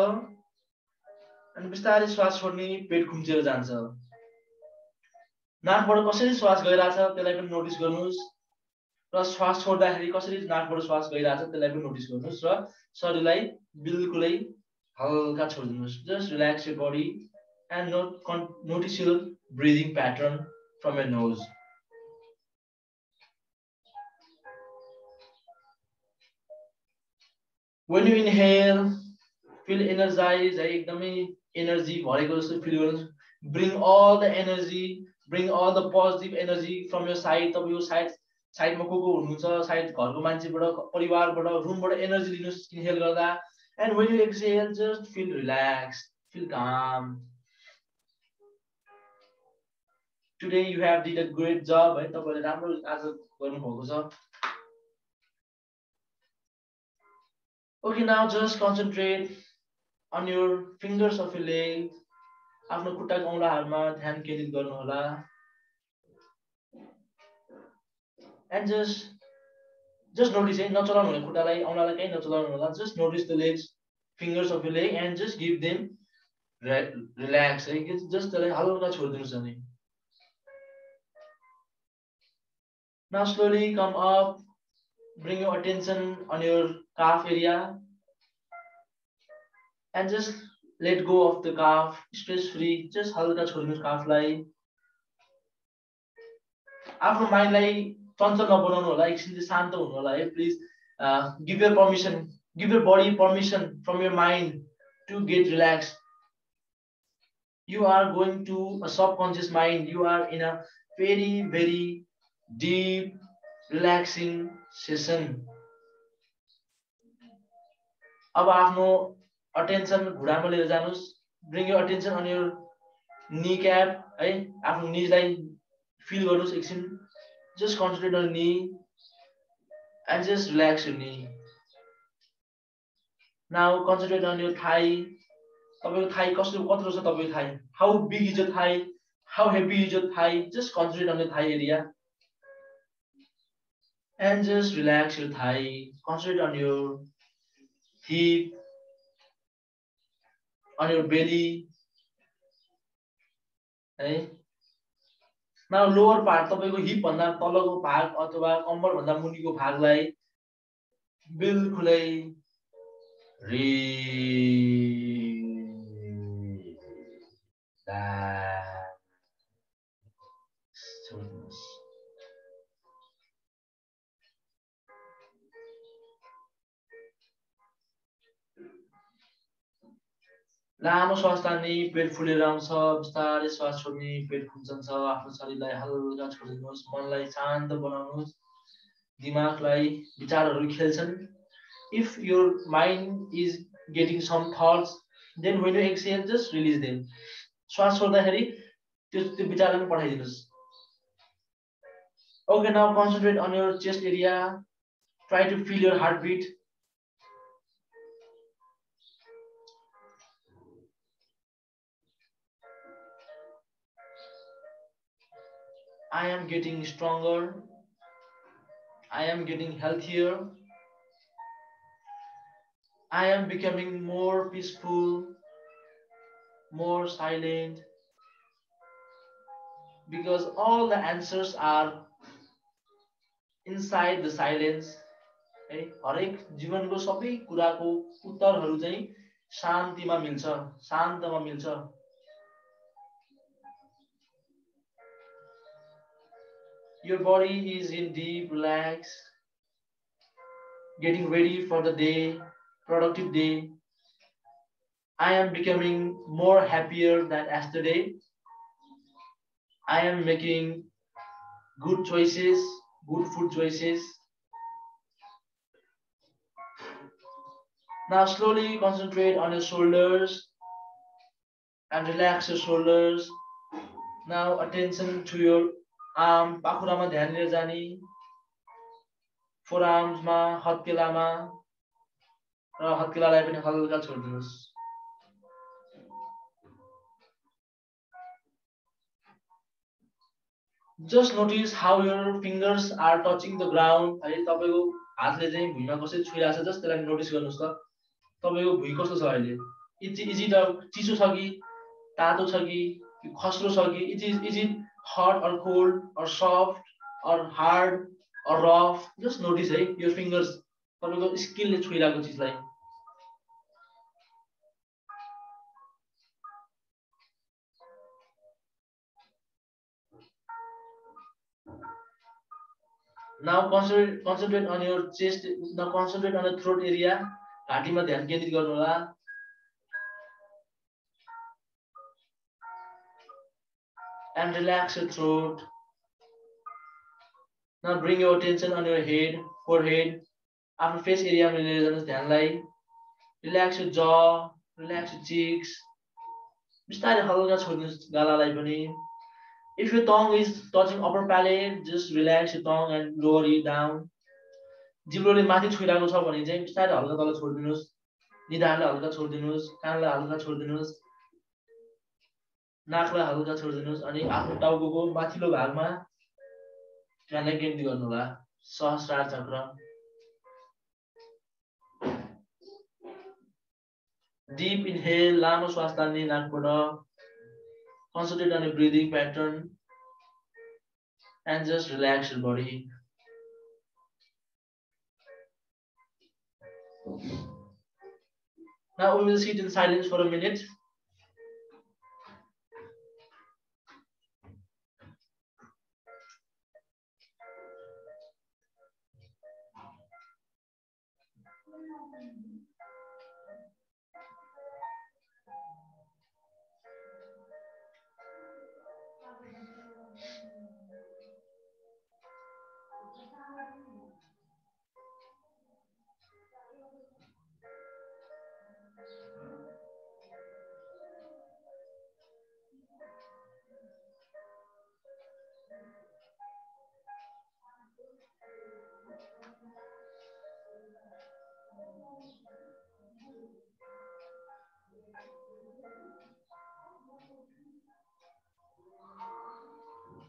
अनि बिस्तारै श्वास छोड्ने, पेट खुम्चेर जान्छ. नाकबाट कसरी श्वास गइराछ त्यसलाई पनि नोटिस गर्नुस् र श्वास छोड्दाखेरि कसरी नाकबाट श्वास गइराछ त्यसलाई पनि नोटिस गर्नुस् र शरीरलाई बिल्कुलै हल्का छोड्दिनुस्. Just relax your body and notice your breathing pattern from your nose. When you inhale, feel energized. एकदमै एनर्जी भरेको जस्तो फिल गर्नुस्. Bring all the energy, bring all the positive energy from your side. तपाईको साइडमा को हुनुहुन्छ, side घरको मान्छेबाट, परिवारबाट, रुमबाट एनर्जी लिनुस् इनहेल गर्दा. And when you exhale, just feel relaxed, feel calm. Today you have did a great job. है तपाईले राम्रो आज गर्नुभएको छ. Okay, now just concentrate on your fingers of your leg. आफ्नो खुट्टाको औँलाहरुमा ध्यान केन्द्रित गर्नु होला. And just notice नचलाउनु होला खुट्टालाई, औँलालाई कहीं नचलाउनु होला. Just notice the legs, fingers of your leg and just give them relax. Just त्यसलाई हल्का छोड्दिनुस् अनि. Now slowly come up, bring your attention on your calf area and just let go of the calf, stress free. Just हल्का छोड्दिनुस् calfलाई. आफ्नो माइन्डलाई चञ्चल नबनाउनु होला, एकछिन चाहिँ शान्त हुनु होला है. Please give your body permission from your mind to get relaxed. You are going to a subconscious mind. You are in a very, very deep, relaxing session. अब आफ्नो attention घुँडामा लिएर जानुस्. Bring your attention on your kneecap है. आफ्नो kneesलाई feel गर्नुस् एकछिन. Just concentrate on your knee and just relax your knee. Now concentrate on your thigh. तपाईँको thigh कत्रो छ तपाईँको thigh, how big is your thigh, how heavy is your thigh, just concentrate on the thigh area and just relax your thigh, concentrate on your hip, on your belly, है। Now lower part तपाईको hip भन्दा तलको भाग अथवा कम्बर भन्दा मुनिको भागलाई बिल्कुलै छोड्नुहोस्। लामो श्वास तान्ने, पेट फुलेर आउँछ, बिस्तारै श्वास छोड्ने, पेट खुम्चन्छ, आफ्नो शरीरलाई हल्का छोडिदिनुहोस्, मनलाई शान्त बनाउनुहोस्, दिमागलाई विचारहरू खेल्छन्। If your mind is getting some thoughts, then when you exhale, just release them. श्वास छोड्दाखेरि त्यो विचारलाई पठाइदिनुहोस्। Okay, now concentrate on your chest area. Try to feel your heartbeat. I am getting stronger. I am getting healthier. I am becoming more peaceful, more silent, because all the answers are inside the silence. है, हरेक जीवनको सबै कुराको उत्तरहरू चाहिँ शान्तिमा मिल्छ, शान्तमा मिल्छ। Your body is in deep relax, getting ready for the day, productive day. I am becoming more happier than yesterday. I am making good choices, good food choices. Now slowly concentrate on your shoulders and relax your shoulders. Now attention to your arm, पाखुरामा ध्यान लिएर जाने, forearmsमा, हत्केलामा, र हत्केलालाई पनि हल्का छोड्दिनुहोस्। Just notice how your fingers are touching the ground. है, तपाईको हातले चाहिँ भुइँमा कसरी छुइरहेछ, जस्ट त्यसलाई नोटिस गर्नुस् त। तपाईको भुइँ कस्तो छ अहिले? इज इट चिसो छ कि तातो छ कि खस्रो छ कि? Is it hot or cold or soft or hard or rough? Just notice है, your fingers, तपाईको स्किलले छुइरहेको चिजलाई। Now concentrate on your chest. Now concentrate on the throat area. घाँटीमा ध्यान केन्द्रित गर्नु होला। And relax your throat. Now bring your attention on your head, forehead. आफ्नो face area मा लिएर जानुहोस् ध्यानलाई। Relax your jaw, relax your cheeks. बिस्तारै हल्का छोड्नुहोस् गालालाई पनि। If your tongue is touching upper palate, just relax your tongue and lower it down. जिब्रोले माथि छुइरहेको छ भने चाहिँ बिस्तारै हल्का तल छोड्दिनुहोस्। निधारलाई हल्का छोड्दिनुहोस्, कानलाई हल्का छोड्दिनुहोस्, नाकलाई हल्का छोड्दिनुहोस्, अनि आफ्नो टाउकोको माथिल्लो भागमा ध्यानलाई केन्द्रित गर्नु होला। सहस्रार चक्र। Deep inhale, लामो श्वास तान्ने नाकबाट। Concentrate on your breathing pattern and just relax your body. Now we will sit in silence for a minute.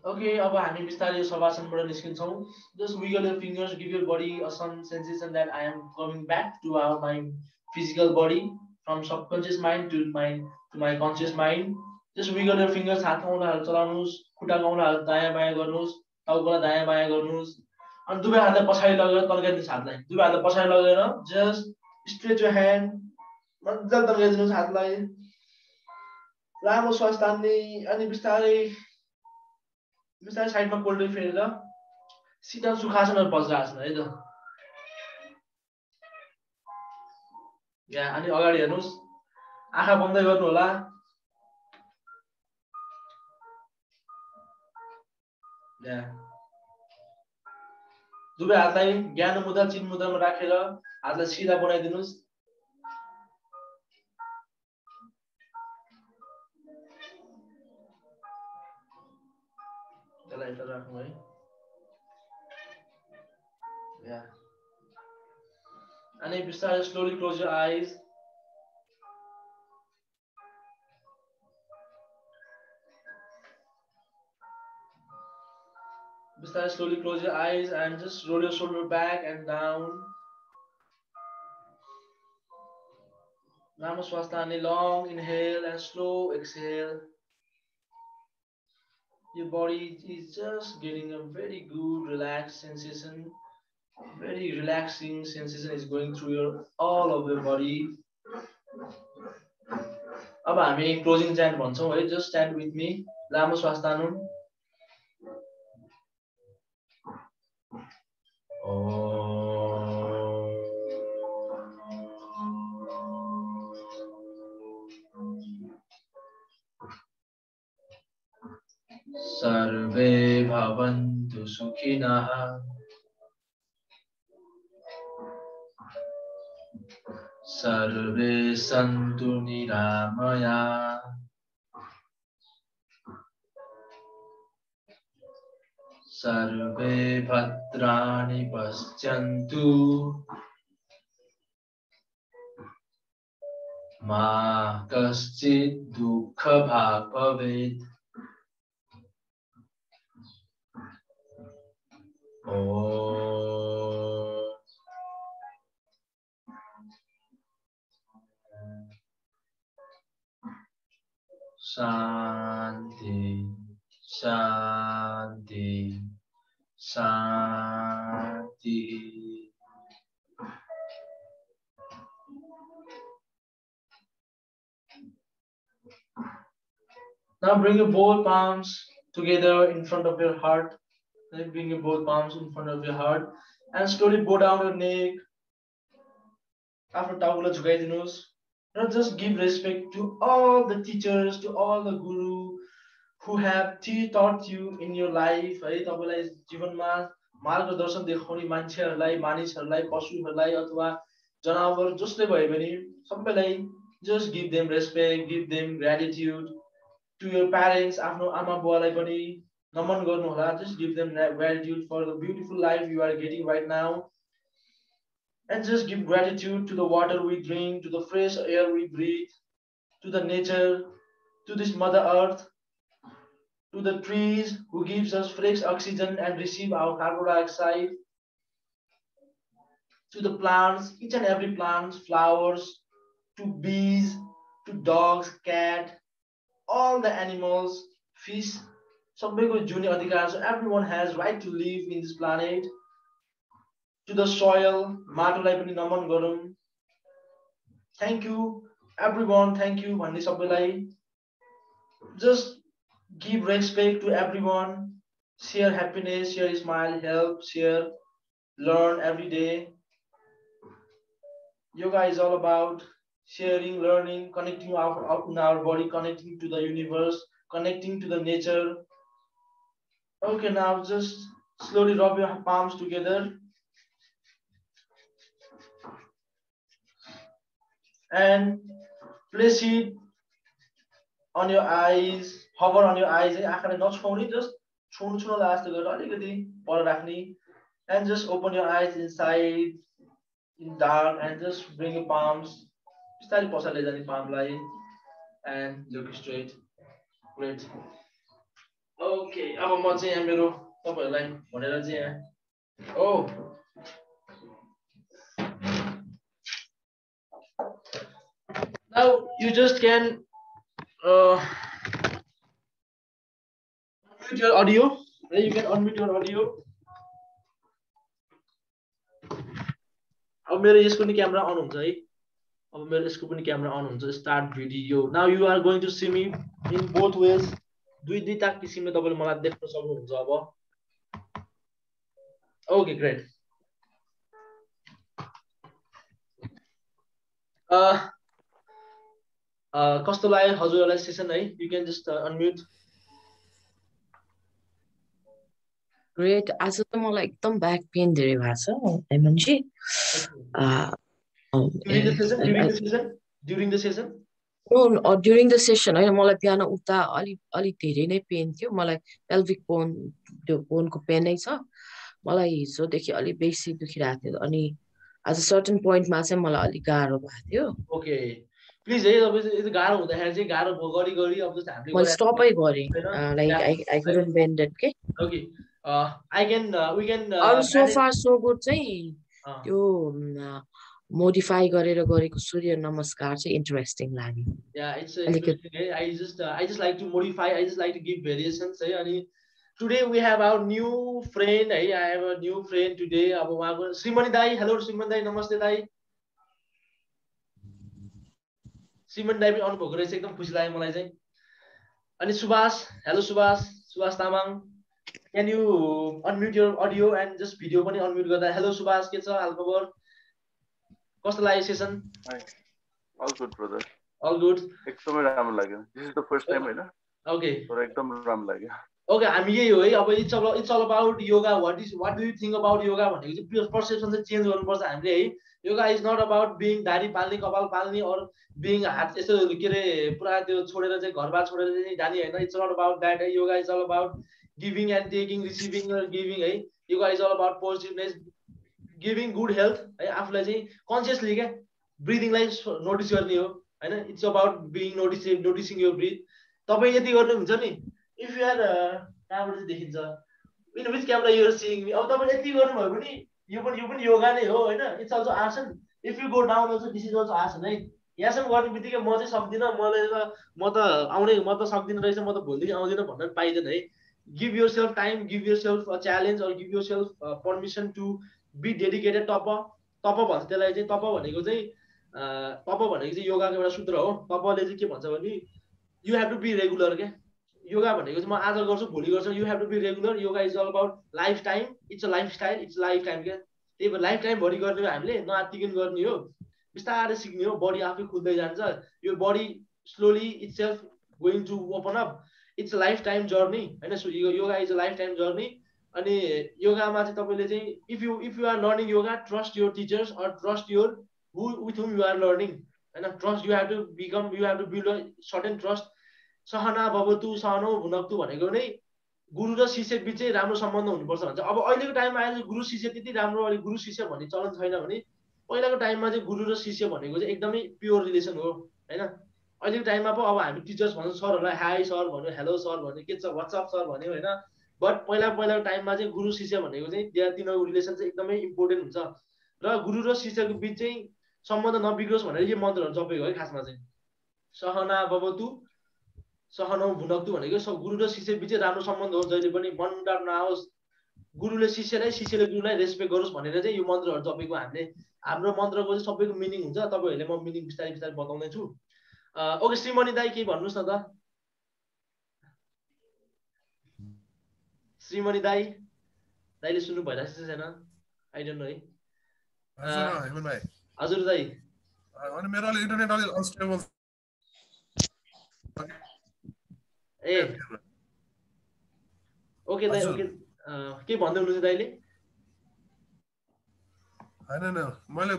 Okay, अब हामी बिस्तारै शवासनबाट निस्किन्छौँ. Just wiggle your fingers, give your body a some sensation that I am coming back to my physical body from subconscious mind to my conscious mind. Just wiggle your fingers, हातका औँलाहरू चलाउनुहोस्, खुट्टाका औँलाहरू दायाँ बायाँ गर्नुहोस्, टाउकोलाई दायाँ बायाँ गर्नुहोस्. अनि दुवै हातलाई पछाडि लगेर तन्काइदिनुहोस् हातलाई. दुवै हातलाई पछाडि लगेर just stretch your hand. मजाले तन्काइदिनुहोस् हातलाई. लामो श्वास तान्ने अनि बिस्तारै बिस्तारै साइडमा कोल्डै फेरेर सिधा सुखासन र वज्रासन है त. या अनि अगाडि हेर्नुस्, आँखा बन्दै गर्नु होला. या दुवै हातलाई ज्ञान मुद्रा चिन मुद्रामा राखेर हातलाई सिधा बनाइदिनुस्. त्यसलाई यता राख्नु है. या अनि बिस्तारै slowly close your eyes. Bistarai slowly close your eyes and just roll your shoulder back and down. Lama Swasthani, long inhale and slow exhale. Your body is just getting a very good relaxed sensation. Very relaxing sensation is going through your all of your body. अब हामी closing chant भन्छौं है. Just stand with me. Lama Swasthanu. Sarve bhavantu sukhinah. Sarve santu niramaya. Sarve bhadrani paschyantu. Ma kaschit dukkha bhag bhavet. Shanti, Shanti, Shanti. Now bring your both palms together in front of your heart. Then bring your both palms in front of your heart and slowly bow down your neck. After टाउकोलाई झुकाइदिनुस्. Not just give respect to all the teachers, to all the guru who have taught you in your life. है तपाईलाई जीवनमा मार्गदर्शन देखाउने मान्छेहरूलाई, मानिसहरूलाई, पशुहरूलाई अथवा जनावर जसले भए पनि सबैलाई just give them respect, give them gratitude. To your parents, आफ्नो आमा बुवालाई पनि नमन गर्नु होला. Just give them gratitude for the beautiful life you are getting right now. And just give gratitude to the water we drink, to the fresh air we breathe, to the nature, to this Mother Earth, to the trees who gives us fresh oxygen and receive our carbon dioxide, to the plants, each and every plant, flowers, to bees, to dogs, cat, all the animals, fish, सबैको जिउने अधिकार छ. Everyone has right to live in this planet. To the soil, माटोलाई पनि नमन गरौँ. Thank you, everyone. Thank you भन्ने सबैलाई. Just give respect to everyone. Share happiness, share smile, help, share, learn every day. Yoga is all about sharing, learning, connecting in our body, connecting to the universe, connecting to the nature. Okay, now just slowly rub your palms together. And place it on your eyes, hover on your eyes. आँखाले नछुउने, just छुनु last गरेर अलिकति पर राख्ने. And just open your eyes inside in dark and just bring your palms. बिस्तारै पछाडि जाने palmलाई and look straight. Great. Okay अब म चाहिँ यहाँ मेरो तपाईहरुलाई भनेर चाहिँ यहाँ now you just can unmute your audio. You can unmute your audio. अब मेरो यसको नि क्यामेरा अन हुन्छ है अब मेरो यसको पनि क्यामेरा अन हुन्छ start video now you are going to see me in both ways दुईटा किसिमले तपाईले मलाई देख्न सक्नुहुन्छ अब ओके ग्रेट कस्तो लाग्यो हजुरहरुलाई सेसन है you can just unmute great आज त मलाई एकदम ब्याक पेन धेरै भएको छ एमएनजी during the session during the session हैन मलाई बिहान उता अलि धेरै नै पेन थियो मलाई पेल्भिक बोन त्यो बोनको पेन नै छ मलाई हिजोदेखि अलि बेसी दुखिरहेको थियो अनि आज सर्टेन पोइन्टमा चाहिँ मलाई अलि गाह्रो भएको थियो ओके प्लिज है तपाईले गाह्रो हुँदाखेरि चाहिँ गाह्रो गरी गरी अब जस्तो हामीले मैले स्टपै गरे like I couldn't bend it के okay I can we can अरु सो फार सो गुड चाहिँ त्यो मोडिफाई गरेर गरेको सूर्य नमस्कार चाहिँ इन्ट्रेस्टिङ लाग्यो yeah it's interesting I just like to modify I just like to give variations है अनि today we have our new friend है I have a new friend today अब उहाँको श्रीमणी दाइ हेलो श्रीमणी दाइ नमस्ते दाइ श्रीमणी दाइ पनि आउनुभएको रहेछ एकदम खुसी लाग्यो मलाई चाहिँ अनि Subhash hello Subhash Tamang Can you unmute your audio and just video पनि unmute गर्दा hello सुभाष के छ हालखबर कस्तो लाग्यो session all good brother all good एकदमै राम्रो लाग्यो this is the first time हैन okay तर एकदम राम्रो लाग्यो okay हामी यही हो है अब it's all about yoga what do you think about yoga भनेको चाहिँ perception चाहिँ चेन्ज गर्नुपर्छ हामीले है yoga is not about being दाढी पाल्ने कपाल पाल्ने or being हात यस्तो के रे पुरा त्यो छोडेर चाहिँ घरबार छोडेर चाहिँ जाने हैन it's not about that है yoga is all about giving and taking receiving or giving है yoga is all about positiveness giving good health है आफुलाई चाहिँ कन्सियसली के ब्रीथिङ लाई नोटिस गर्ने हो हैन it's about being noticing your breathe तपाई यति गर्नु हुन्छ नि इफ यु आर कहाँबाट चाहिँ देखिन्छ in which camera you are seeing me अब तपाईले यति गर्नु भयो भने यो पनि योगा नै हो हैन इट्स अल्सो आसन if you go down also this is also आसन है यहाँसम्म गर्ने बित्तिकै म चाहिँ सक्दिनँ म त सक्दिनँ रहेछ म त भोलिदेखि आउँदिनँ भन्न पाइदैन है give yourself time give yourself a challenge or give yourself permission to be dedicated tapa भन्छ त्यसलाई चाहिँ तप भनेको चाहिँ योगाको एउटा सूत्र हो तपले चाहिँ के भन्छ भने you have to be regular के योगा भनेको चाहिँ म आज गर्छु भोलि गर्छु you have to be regular yoga is all about lifetime it's a lifestyle it's lifetime के त्यही भएर लाइफटाइम भरि गर्ने हामीले नआत्तिकिन गर्ने हो बिस्तारै सिक्ने हो बडी आफै खुल्दै जान्छ यो body slowly itself going to open up it's a lifetime journey हैन so yoga is a lifetime journey अनि योगामा चाहिँ तपाईले चाहिँ if you are learning yoga trust your teachers or trust your who with whom you are learning हैन trust you have to build a certain trust सहना भवतु सहनो भुनक्तु भनेको नै गुरु र शिष्य बीच चाहिँ राम्रो सम्बन्ध हुनुपर्छ भन्छ अब अहिलेको टाइममा आएर गुरु शिष्य त्यति राम्रो अहिले गुरु शिष्य भन्ने चलन छैन भने पहिलाको टाइममा चाहिँ गुरु र शिष्य भनेको चाहिँ एकदमै प्योर रिलेसन हो हैन अहिलेको टाइममा पो अब हामी टिचर्स भन्छौँ सरहरूलाई हाई सर भन्यो हेलो सर भन्यो के छ व्हाट्सअप सर भन्यो हैन बट पहिलाको टाइममा चाहिँ गुरु शिष्य भनेको चाहिँ तिनीहरूको रिलेसन चाहिँ एकदमै इम्पोर्टेन्ट हुन्छ र गुरु र शिष्यको बीच चाहिँ सम्बन्ध नबिग्रोस् भनेर यो मन्त्रहरू जपेको है खासमा चाहिँ सहना भवतु सहनौ भुनक्तु भनेको गुरु र शिष्य बीच राम्रो सम्बन्ध होस् जहिले पनि मनमुटाव नआओस् गुरुले शिष्यलाई शिष्यले गुरुलाई रेस्पेक्ट गरोस् भनेर चाहिँ यो मन्त्रहरू जपेको हामीले हाम्रो मन्त्रको चाहिँ सबैको मिनिङ हुन्छ तपाईहरुले म मिनिङ बिस्तारै बताउँदै छु ओके श्रीमणी दाइ के भन्नुस् न त श्रीमणी दाइले सुन्नु भइरहेछ छैन आई डोन्ट नो है हजुर दाइ अनि मेरो अलि इन्टरनेट अलि अनस्टेबल ए ओके दाइ ओके के भन्दै हुनुहुन्छ दाइले हैन मैले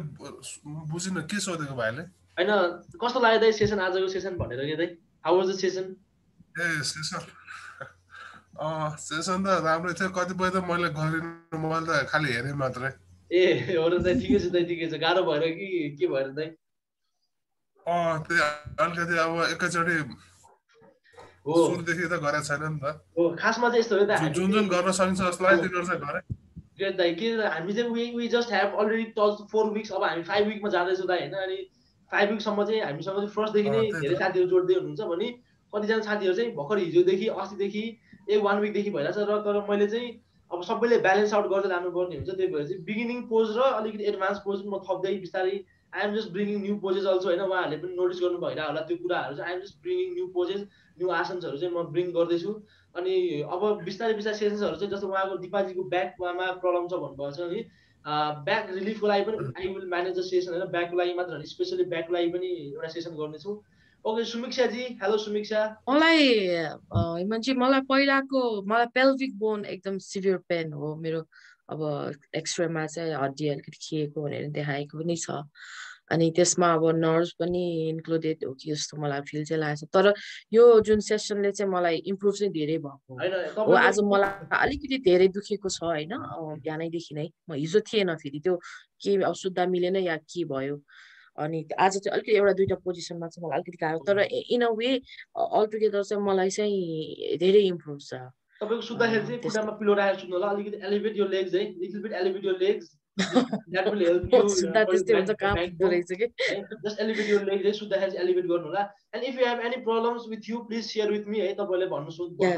बुझिन के सोधेको भाइले हैन कस्तो लाग्यो दाइ सेसन आजको सेसन भनेर के दाइ how was the session A session त राम्रो थियो कतिपय त मैले गरिन मैले त खाली हेरे मात्रै ए हो र दाइ ठिकै छ गाह्रो भएर कि के भएर दाइ त्यही अलिकति अब एकैचोटि हो सुरुदेखि त गरेको छैन नि त हो खासमा चाहिँ यस्तो हो त हामी जुन जुन गर्न सकिन्छ जस्तो लाग्यो तिनीहरू चाहिँ गरे ग्रेट दाइ के हामी चाहिँ we just have already touch 4 weeks अब हामी 5 विकमा जाँदैछौँ दाइ होइन अनि 5 विकसम्म चाहिँ हामीसँग चाहिँ फर्स्टदेखि नै त्यही धेरै त साथीहरू जोड्दै हुनुहुन्छ भने कतिजना साथीहरू चाहिँ भर्खर हिजोदेखि अस्तिदेखि 1 विकदेखि भइरहेछ र तर मैले चाहिँ अब सबैले ब्यालेन्स आउट गर्दै लानुपर्ने हुन्छ त्यही भएर चाहिँ बिगिनिङ पोज र अलिकति एडभान्स पोज म थप्दै बिस्तारै I am just bringing new poses also होइन उहाँहरूले पनि नोटिस गर्नु भइरहेको होला त्यो कुराहरू चाहिँ I am just bringing new poses new आसन्सहरू चाहिँ म ब्रिङ गर्दैछु अनि अब बिस्तारै बिस्तारै सेसन्सहरू चाहिँ जस्तो उहाँको दिपाजीको ब्याकमा प्रब्लम छ भन्नुभएको छ नि ब्याक रिलिफको लागि पनि I will manage the session होइन ब्याकको लागि मात्र होइन स्पेसली ब्याकको लागि पनि एउटा सेसन गर्नेछु ओके सुमिक्षाजी हेलो सुमिक्षा मलाई हेमन्तजी मलाई पेल्भिक बोन एकदम सिभियर पेन हो मेरो अब एक्सरेमा चाहिँ हड्डी अलिकति खिएको भनेर देखाएको पनि छ अनि त्यसमा अब नर्भ पनि इन्क्लुडेड हो कि जस्तो मलाई फिल चाहिँ लागेको छ तर यो जुन सेसनले चाहिँ मलाई इम्प्रुभ चाहिँ धेरै भएको हो आज मलाई अलिकति धेरै दुखेको छ होइन बिहानैदेखि नै म हिजो थिएन फेरि त्यो के अब सुत्दा मिलेन या के भयो अनि आज चाहिँ अलिकति एउटा दुईटा पोजिसनमा चाहिँ मलाई अलिकति गाह्रो तर in a way all together चाहिँ मलाई चाहिँ धेरै इम्प्रुभ छ तपाईँको सुत्दाखेरि चाहिँ खुट्टामा पिलो राखेर सुत्नु होला अलिकति एलिभेट यो लेग्स है लिटल बिट एलिभेट यो legs that will help you सुत्दा त्यस्तै हुन्छ कहाँ पुग्दो रहेछ कि जस्ट एलिभेट यो लेग्स है सुत्दाखेरि चाहिँ एलिभेट गर्नु होला and if you have any problems with you please share with me है तपाईँले भन्नु होला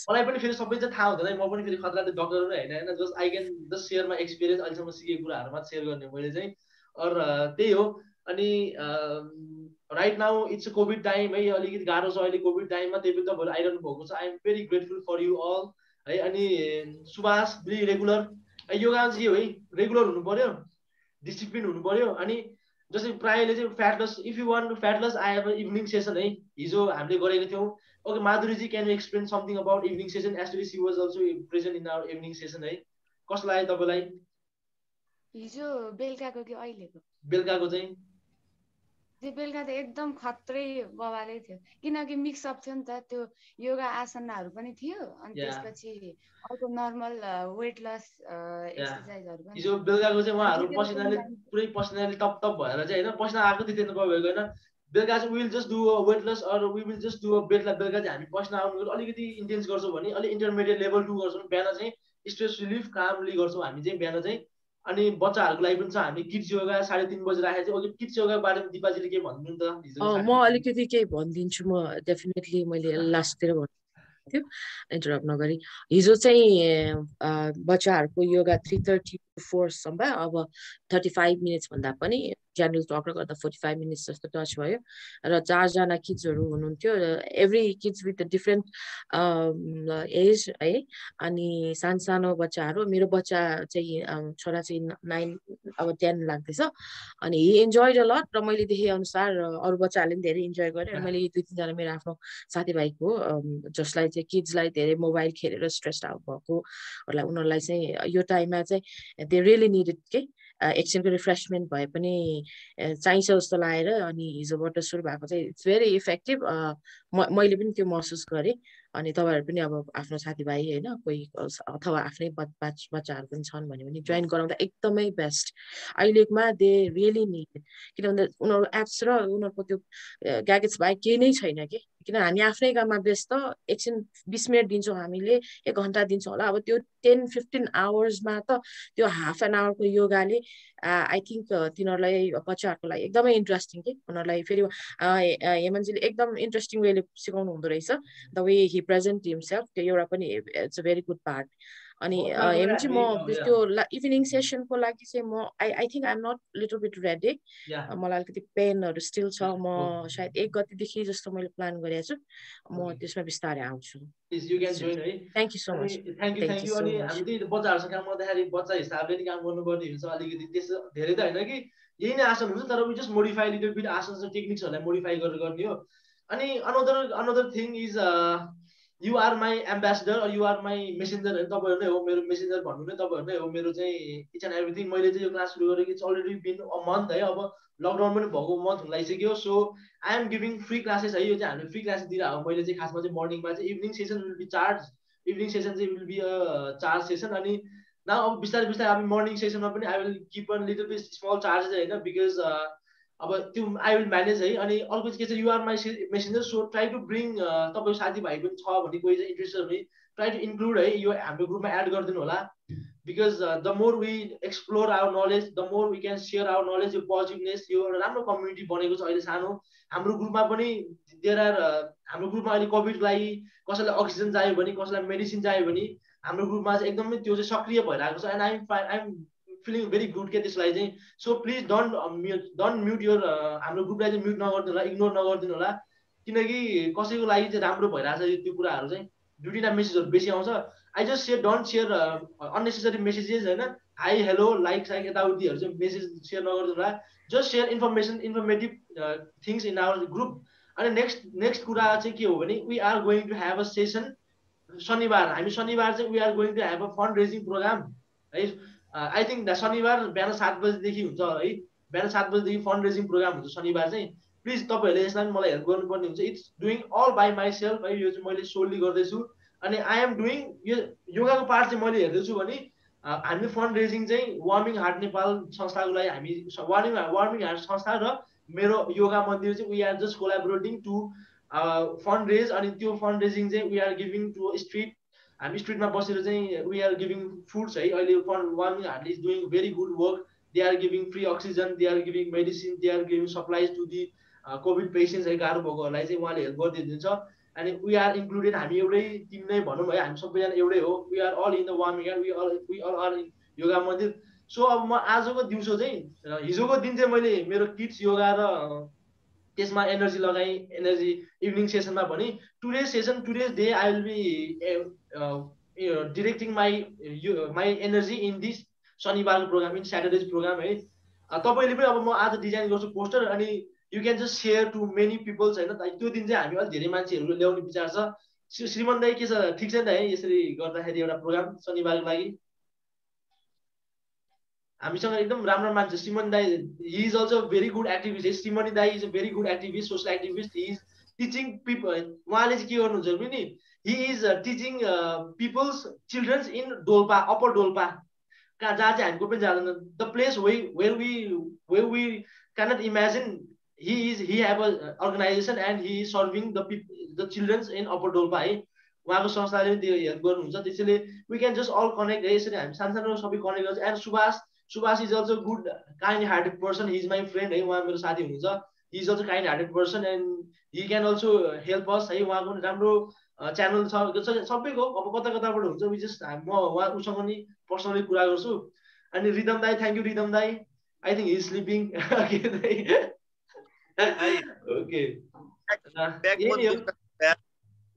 मलाई पनि फेरि सबै चाहिँ थाहा हुँदैन म पनि फेरि खतरा डक्टर पनि होइन होइन just I can just share my experience अहिलेसम्म सिकेको कुराहरू मात्र सेयर गर्ने मैले चाहिँ अरू त्यही हो अनि right now it's covid time है अलिकति गाह्रो छ अहिले कोभिड टाइममा त्यही पनि तपाईँहरू आइरहनु भएको छ I am very grateful for you all है अनि सुभाष बी रेगुलर योगा चाहिँ हो है रेगुलर हुनु पर्यो डिसिप्लिन हुनु पर्यो अनि जस्तै प्रायःले चाहिँ fat loss if you want fat loss I have evening session है हिजो हामीले गरेको थियौँ okay Madhuriji can you explain something about evening session actually she was also present in our evening session है कस्तो लाग्यो तपाईँलाई हिजो बेलुकाको कि अहिलेको बेलुकाको चाहिँ त्यो बेलुका त एकदम खत्रै बवालै थियो किनकि मिक्सअप थियो नि त त्यो योगा आसनहरू पनि थियो अनि त्यसपछि अर्को नर्मल वेट लस एक्सर्साइजहरू पनि हिजो बेलुकाको चाहिँ उहाँहरू पसिनाले पुरै पसिनाले टप टप भएर चाहिँ होइन पसिना आएको थियो त्यति भएको होइन बेलुका चाहिँ will just do weight loss or we will just do बेलुका चाहिँ हामी पसिना आउनु अलिकति इन्टेन्स गर्छौँ भने अलिक इन्टरमिडिएट लेभल 2 गर्छौँ बिहान चाहिँ स्ट्रेस रिलिफ कामली गर्छौँ हामी चाहिँ बिहान चाहिँ अनि बच्चाहरूको लागि पनि छ हामी किड्स योगा 3:30 बजे राखेको चाहिँ किड्स योगा बारेमा दिपाजीले के भन्नु त म अलिकति केही भनिदिन्छु म डेफिनेटली मैले लास्टतिर भन्नु थियो इन्टरप्ट नगरी हिजो चाहिँ बच्चाहरूको योगा 3:30 to 4 सम्म अब 35 मिनट्स भन्दा पनि जनरल टक गर्दा 45 मिनट्स जस्तो टच भयो र 4 जना किड्सहरू हुनुहुन्थ्यो every kids with different age है अनि सानो बच्चाहरू मेरो बच्चा चाहिँ छोरा चाहिँ 9 अब 10 लाग्दैछ अनि हि इन्जोयड अ लट र मैले देखे अनुसार अरू बच्चाहरूले पनि धेरै इन्जोय गरे मैले 2-3 जना मेरो आफ्नो साथीभाइको जसलाई चाहिँ किड्सलाई धेरै मोबाइल खेलेर स्ट्रेस्ड आउट भएको उनीहरूलाई चाहिँ यो टाइममा चाहिँ दे रियली निडेड के एकछिनको रिफ्रेसमेन्ट भए पनि चाहिन्छ जस्तो लागेर अनि हिजोबाट सुरु भएको चाहिँ इट्स भेरी इफेक्टिभ मैले पनि त्यो महसुस गरेँ अनि तपाईँहरू पनि अब आफ्नो साथीभाइ होइन कोही अथवा आफ्नै बच्चाहरू पनि छन् भने पनि जोइन गराउँदा एकदमै बेस्ट अहिलेमा दे रियली निड किनभने उनीहरू एप्स र उनीहरूको त्यो ग्याजेट्स बाहेक केही नै छैन कि किन हामी आफ्नै काममा व्यस्त एकछिन 20 मिनट दिन्छौँ हामीले 1 घन्टा दिन्छौँ होला अब त्यो 10-15 आवर्समा त त्यो हाफ एन आवरको योगाले आई थिङ्क तिनीहरूलाई बच्चाहरूको लागि एकदमै इन्ट्रेस्टिङ कि उनीहरूलाई फेरि हेमन्तजीले एकदम इन्ट्रेस्टिङ वेले सिकाउनु हुँदो रहेछ the way he present himself त्यो एउटा पनि it's a very good part अनि हेमन्तजी म त्यो इभिनिङ सेसनको लागि चाहिँ म I think I am not little bit ready मलाई अलिकति पेनहरू स्टिल छ म सायद 1 गतिदेखि जस्तो मैले प्लान गरेको छु म त्यसमा बिस्तारै आउँछु thank you so much thank you अनि हामी बच्चाहरूसँग काम गर्दाखेरि बच्चा हिसाबले नि काम गर्नुपर्ने हुन्छ अलिकति त्यसो धेरै त होइन कि यही नै आसन हुन्छ तर we just modify little bit आसन र टेक्निक्सहरूलाई मोडिफाई गरेर गर्ने हो अनि another thing is you are my ambassador or you are my messenger होइन तपाईँहरू नै हो मेरो मेसेन्जर भन्नु नै तपाईँहरू नै हो मेरो चाहिँ इच एन्ड एभ्रिथिङ मैले चाहिँ यो क्लास सुरु गरेको it's already been a month है अब लकडाउन पनि भएको मन्थ लागिसक्यो so I am giving free classes है यो चाहिँ हामीले फ्री क्लासेस दिइरहेको मैले चाहिँ खासमा चाहिँ मर्निङमा चाहिँ evening session will be charge evening session चाहिँ will be a charge session अनि न अब बिस्तारै बिस्तारै अब मर्निङ सेसनमा पनि I will keep on little bit small charges होइन बिकज अब त्यो आई विल म्यानेज है। अनि अर्को चाहिँ के छ, you are my messenger, so try to bring तपाईँको साथीभाइ पनि छ भने कोही चाहिँ इन्ट्रेस्टेड भने ट्राई टु इन्क्लुड है, यो हाम्रो ग्रुपमा एड गरिदिनु होला। Because the more we explore our knowledge, the more we can share our knowledge, यो पोजिटिभनेस, यो एउटा राम्रो कम्युनिटी बनेको छ अहिले सानो। हाम्रो ग्रुपमा पनि देयर आर हाम्रो ग्रुपमा अहिले कोभिडको लागि कसैलाई अक्सिजन चाहियो भने, कसैलाई मेडिसिन चाहियो भने हाम्रो ग्रुपमा चाहिँ एकदमै त्यो चाहिँ सक्रिय भइरहेको छ। And I'm feeling very good के त्यसलाई चाहिँ। So please don't mute your हाम्रो ग्रुपलाई चाहिँ म्युट नगरिदिनु होला, इग्नोर नगरिदिनु होला, किनकि कसैको लागि चाहिँ राम्रो भइरहेको छ त्यो कुराहरू चाहिँ। दुईवटा मेसेजहरू बेसी आउँछ। I just share don't share unnecessary messages होइन, हाई हेलो लाइक साइक यताउतिहरू चाहिँ मेसेज सेयर नगरिदिनु होला। Just share informative things in our group. अनि नेक्स्ट कुरा चाहिँ के हो भने we are going to have a session शनिबार। हामी शनिबार चाहिँ we are going to have a fund raising program है। आई थिङ्क शनिबार बिहान 7 बजीदेखि हुन्छ है, बिहान 7 बजीदेखि फन्ड रेजिङ प्रोग्राम हुन्छ शनिबार चाहिँ। प्लिज तपाईँहरूले यसलाई मलाई हेल्प गर्नुपर्ने हुन्छ। It's doing all by myself है, यो चाहिँ मैले सोल्ली गर्दैछु। अनि आई एम डुइङ यो योगाको पार्ट चाहिँ मैले हेर्दैछु भने हामी फन्ड रेजिङ चाहिँ वार्मिङ हार्ट नेपाल संस्थाको लागि हामी वार्मिङ हार्ट संस्था र मेरो योगा मन्दिर चाहिँ we are just collaborating to fund raise. अनि त्यो फन्ड रेजिङ चाहिँ we are giving to street, हामी स्ट्रिटमा बसेर चाहिँ वी आर गिभिङ फुड्स है। अहिले fund Warming Heart is doing very good work, they are giving free oxygen, they are giving medicine, they are giving supplies to the covid patients है, गाह्रो भएकोहरूलाई चाहिँ उहाँले हेल्प गरिदिनुहुन्छ। अनि वी आर इन्क्लुडेड, हामी एउटै टिम नै भनौँ है, हामी सबैजना एउटै हो। We are all in the Warming Heart, we all are in Yoga Mandir. So अब म आजको दिउँसो चाहिँ हिजोको दिन चाहिँ मैले मेरो किड्स योगा र त्यसमा एनर्जी लगाएँ, एनर्जी इभिनिङ सेसनमा भने today's day I will be directing my energy in this शनिबारको प्रोग्राम, इन स्याटरडेज प्रोग्राम है। तपाईँले पनि अब म आज डिजाइन गर्छु पोस्टर, अनि you can just share to many peoples होइन। त्यो दिन चाहिँ हामी अलिक धेरै मान्छेहरू ल्याउने विचार छ। श्रीमान दाई के छ, ठिक छ नि त है यसरी गर्दाखेरि एउटा प्रोग्राम शनिबारको लागि? हामीसँग एकदम राम्रो मान्छे श्रीमन दाई, he is also very good activist है। श्रीमणी दाई is a very good activist, social activist. He is teaching people, उहाँले चाहिँ के गर्नुहुन्छ भने he is teaching peoples childrens in Dolpa, upper Dolpa, कहाँ जहाँ चाहिँ हामी पनि जाँदैन, the place where we cannot imagine. he have a organization and he is serving the children in upper dolpa है। उहाँको संस्थाले त्यो हेल्प गर्नुहुन्छ। त्यसैले we can just all connect है, यसरी हामी सानो सबै कनेक्ट गर्छ। And Subhash is also good kind hearted person, he is my friend है, उहाँ मेरो साथी हुनुहुन्छ। He is also kind hearted person and he can also help us है। उहाँको पनि राम्रो च्यानल छ सबैको, अब कताबाट हुन्छ म उहाँ उसँग नि पर्सनली कुरा गर्छु। अनि रिदम दाई, थ्याङ्क यू रिदम दाई, I think he is sleeping. Okay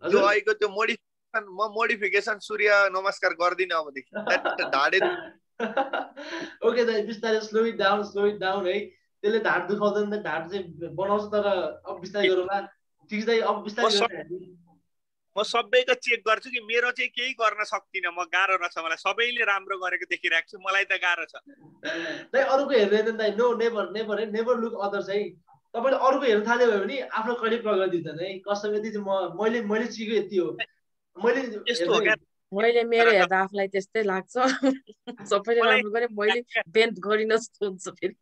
जो आइको त्यो मोडिफिकेसन सूर्य नमस्कार गर्दिन अबदेखि ढाडे। ओके दाइ, बिस्तारै स्लो इट डाउन है। त्यसले ढाड दुखाउँदैन, ढाड चाहिँ बनाउँछ, तर अब बिस्तारै गरौँला। ठिक दाइ, अब बिस्तारै म सबैको चेक गर्छु कि मेरो चाहिँ केही गर्न सक्दिनँ म, गाह्रो रहेछ मलाई। सबैले राम्रो गरेको देखिरहेको छु, मलाई त गाह्रो छ दाइ। अरूको हेर्दैन दाइ, नो नेभर लुक अदर्स है। तपाईँले अरूको हेर्न थाल्यो भने आफ्नो कहिले प्रगति हुँदैन है। कसम यति चाहिँ मैले सिकेको यति हो। मैले मेरो हेर्दा आफूलाई त्यस्तै लाग्छ, सबैले राम्रो गरे, मैले बेन्ट गरिन जस्तो हुन्छ। फेरि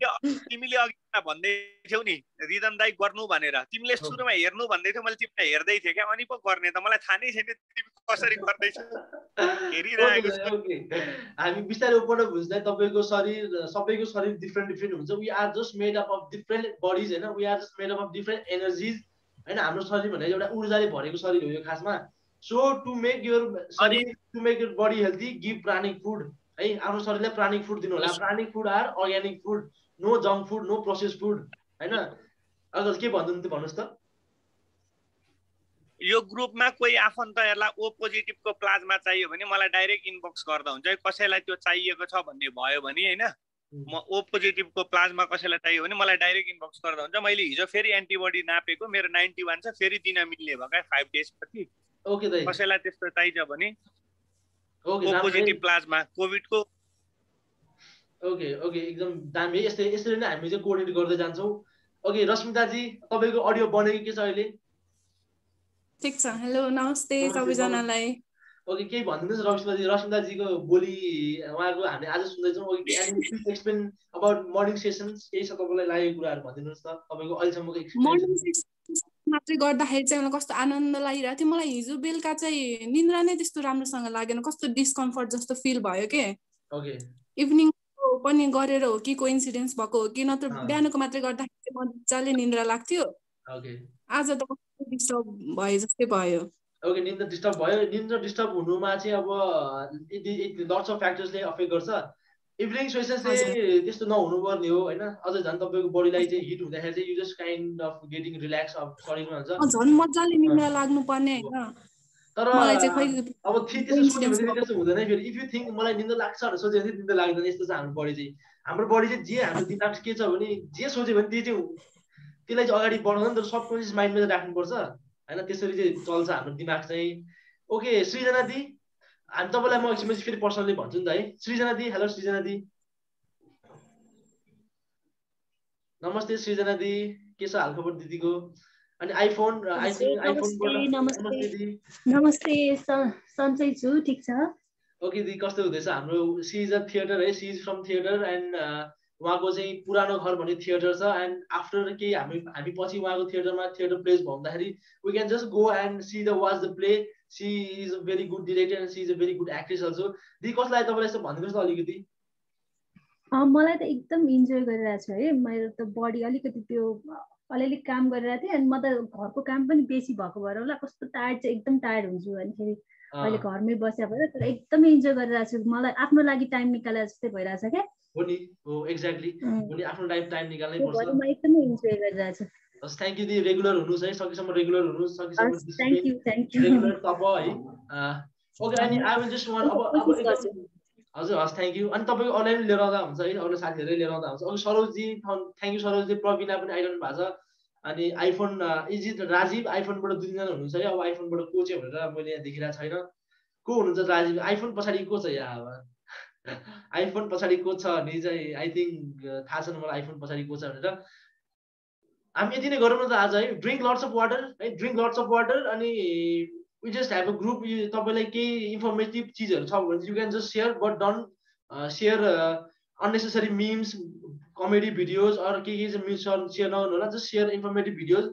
तिमीले अघि भन्दै थियौ नि रिदम दाइ गर्नु भनेर, तिमीले सुरुमा हेर्नु भन्दै थियौ, मैले तिमीलाई हेर्दै थिएँ क्या, अनि पो गर्ने त मलाई थाहा नै छैन तिमी कसरी गर्दैछौ, हेरिरहेको छु। हामी बिस्तारै ओपन अप हुन्छ। तपाईँको शरीर, सबैको शरीर डिफ्रेन्ट हुन्छ। We are just made up of different bodies होइन, we are just made up of different energies होइन। हाम्रो शरीर भनेर एउटा ऊर्जाले भरेको शरीर हो यो खासमा। So to make your body healthy, give pranic food है। आफ्नो शरीरलाई प्राणिक फुड दिनु होला। Pranic food are organic food, no junk food, no process food होइन। अगर के भन्नु भन्नुहोस् त। यो ग्रुपमा कोही आफन्तहरूलाई ओ पोजिटिभको प्लाज्मा चाहियो भने मलाई डाइरेक्ट इनबक्स गर्दा हुन्छ। कसैलाई त्यो चाहिएको छ भन्ने भयो भने होइन, म ओ पोजिटिभको प्लाज्मा कसैलाई चाहियो भने मलाई डाइरेक्ट इनबक्स गर्दा हुन्छ। मैले हिजो फेरि एन्टिबडी नापेको, मेरो 91 छ, फेरि दिन मिल्ने भयो क्या 5 डेज पछि। ओके दाइ, कसैलाई त्यस्तो चाहिन्छ भने ओ पोजिटिभ प्लाज्मा कोभिडको। ओके एकदम दामी। यसरी नै हामी चाहिँ कोअर्डिनेट गर्दै जान्छौँ। ओके रश्मिता जी, तपाईँको अडियो बनेको के छ अहिले? ठिक छ। हेलो नमस्ते सबैजनालाई। ओके केही भनिदिनुहोस् रश्मिताजीको बोली उहाँको हामीले आज सुन्दैछौँ। Okay and please explain about morning sessions केही छ तपाईँलाई लागेको कुराहरू भनिदिनुहोस् त तपाईँको अहिलेसम्मको मर्निङ एक्सपिरियन्स। मात्रै गर्दाखेरि चाहिँ मलाई कस्तो आनन्द लागिरहेको थियो। मलाई हिजो बेलुका चाहिँ निन्द्रा नै त्यस्तो राम्रोसँग लागेन, कस्तो डिस्कम्फर्ट जस्तो फिल भयो के। ओके इभिनिङ पनि गरेर हो कि कोइन्सिडेन्स भएको हो कि नत्र बिहानको मात्रै गर्दाखेरि चाहिँ मजाले निन्द्रा लाग्थ्यो। ओके आज त कस्तो डिस्टर्ब भयो जस्तै भयो। ओके निन्द्रा डिस्टर्ब भयो। निन्द्रा डिस्टर्ब हुनुमा चाहिँ अब लट्स अफ फ्याक्टर्सले अफेक्ट गर्छ। इभिनिङ सेसन चाहिँ त्यस्तो नहुनु पर्ने हो होइन। अझ झन् तपाईँको बडीलाई चाहिँ हिट हुँदाखेरि चाहिँ you just kind of getting relax अब शरीरमा हुन्छ। झन् मजाले निन्द्रा लाग्नु पर्ने होइन। तर मलाई चाहिँ खै अब त्यस्तो सोच्यो भने चाहिँ त्यस्तो हुँदैन फेरि। इफ यु थिङ्क मलाई निन्द्रा लाग्छ भनेर सोच्यो भने चाहिँ निन्द्रा लाग्दैन। यस्तो छ हाम्रो बडी चाहिँ। हाम्रो बडी चाहिँ जे हाम्रो दिमाग के छ भने जे सोच्यो भने त्यो चाहिँ त्यसलाई चाहिँ अगाडि बढाउनु नि त सबकन्सियस माइन्डमा चाहिँ राख्नुपर्छ होइन। त्यसरी चाहिँ चल्छ हाम्रो दिमाग चाहिँ। ओके सृजना दी हामी तपाईँलाई म एकछिन फेरि पर्सनली भन्छु नि त है। सृजना दी हेलो सृजना दी नमस्ते सृजना दी के छ हालखबर दिदीको। अनि आइफोन नमस्ते सन्चै छु ठिक छ। ओके दी कस्तो हुँदैछ हाम्रो सी इज अ थिएटर है। She is from theatre and उहाँको चाहिँ पुरानो घर भन्ने थिएटर छ एन्ड आफ्टर केही हामी पछि उहाँको थिएटरमा थिएटर प्लेस भन्दाखेरि we can just go and see the watch the play. She is a very good director and she is a very good actress also. दी कसलाई तपाईँलाई यस्तो भनिदिनुहोस् न अलिकति। मलाई त एकदम इन्जोय गरिरहेको छु है। मेरो त बडी अलिकति त्यो अलिअलि काम गरिरहेको थिएँ अनि म त घरको काम पनि बेसी भएको भएर होला कस्तो टायर्ड चाहिँ एकदम टायर्ड हुन्छु अनिखेरि अहिले घरमै बस्या भएर तर एकदमै इन्जोय गरिरहेको छु। मलाई आफ्नो लागि टाइम निकालेर जस्तै भइरहेछ क्या। हो नि हो एक्ज्याक्टली हो नि आफ्नो टाइम निकाल्नै पर्छ। म एकदमै इन्जोय गरिरहेको छु। हस् थ्याङ्क यू दी रेगुलर हुनुहोस् है। सकेसम्म रेगुलर हुनुहोस् सकेसम्म थ्याङ्क यू रेगुलर तप है। ओके अनि आई विल जस्ट वान अब हजुर हस् थ्याङ्क यू। अनि तपाईँको अनलाइन लिएर आउँदा हुन्छ है। अरू साथीहरूले लिएर आउँदा हुन्छ। अघि सरोजजी थ्याङ्क यू सरोजजी। प्रवीणा पनि आइरहनु भएको छ। अनि आइफोन इज राजीव आइफोनबाट 2-3 जना हुनुहुन्छ है। अब आइफोनबाट को चाहिँ भनेर मैले यहाँ देखिरहेको छैन। को हुनुहुन्छ राजीव आइफोन पछाडि को छ यहाँ। अब आइफोन पछाडि को छ भने चाहिँ आई थिङ्क थाहा छैन मलाई आइफोन पछाडि को छ भनेर। हामी यति नै गरौँ न त आज है। ड्रिङ्क लट्स अफ वाटर है। ड्रिङ्क लट्स अफ वाटर अनि we just have a group. तपाईँलाई केही इन्फर्मेटिभ चिजहरू छ भने you can just share but don't share unnecessary memes comedy videos अरू के चाहिँ मिम्स सेयर नगर्नु होला। जस्ट सेयर इन्फर्मेटिभ भिडियोज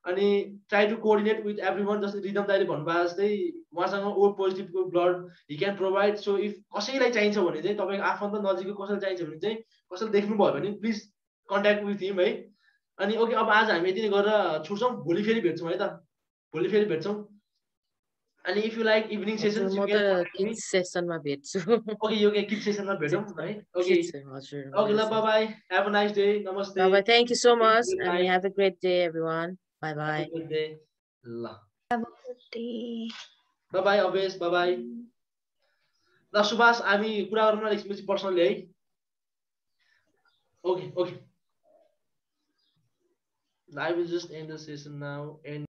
अनि try to coordinate with every one. जस्तै रिदम दाइले भन्नुभएको जस्तै उहाँसँग ओ पोजिटिभको blood he can provide. So if कसैलाई चाहिन्छ भने चाहिँ तपाईँको आफन्त नजिकको कसैलाई चाहिन्छ भने चाहिँ कसैले देख्नुभयो भने प्लिज कन्ट्याक्ट विथ हिम है। अनि ओके अब आज हामी यति नै गरेर छुट्छौँ। भोलि फेरि भेट्छौँ है त। भोलि फेरि भेट्छौँ। अनि if you like evening session म त किड्स सेसनमा भेट्छु। ओके यो किड्स सेसनमा भेटौँ है। ओके ओके ल bye bye have a nice day नमस्ते। Bye bye. Thank you so much and have a great day everyone. Bye bye. Have a good day. ल Have a good day. Bye bye Avesh bye bye. ल सुभाष हामी कुरा गरौँ न एकछिन personally है। Okay okay I will just end the session now and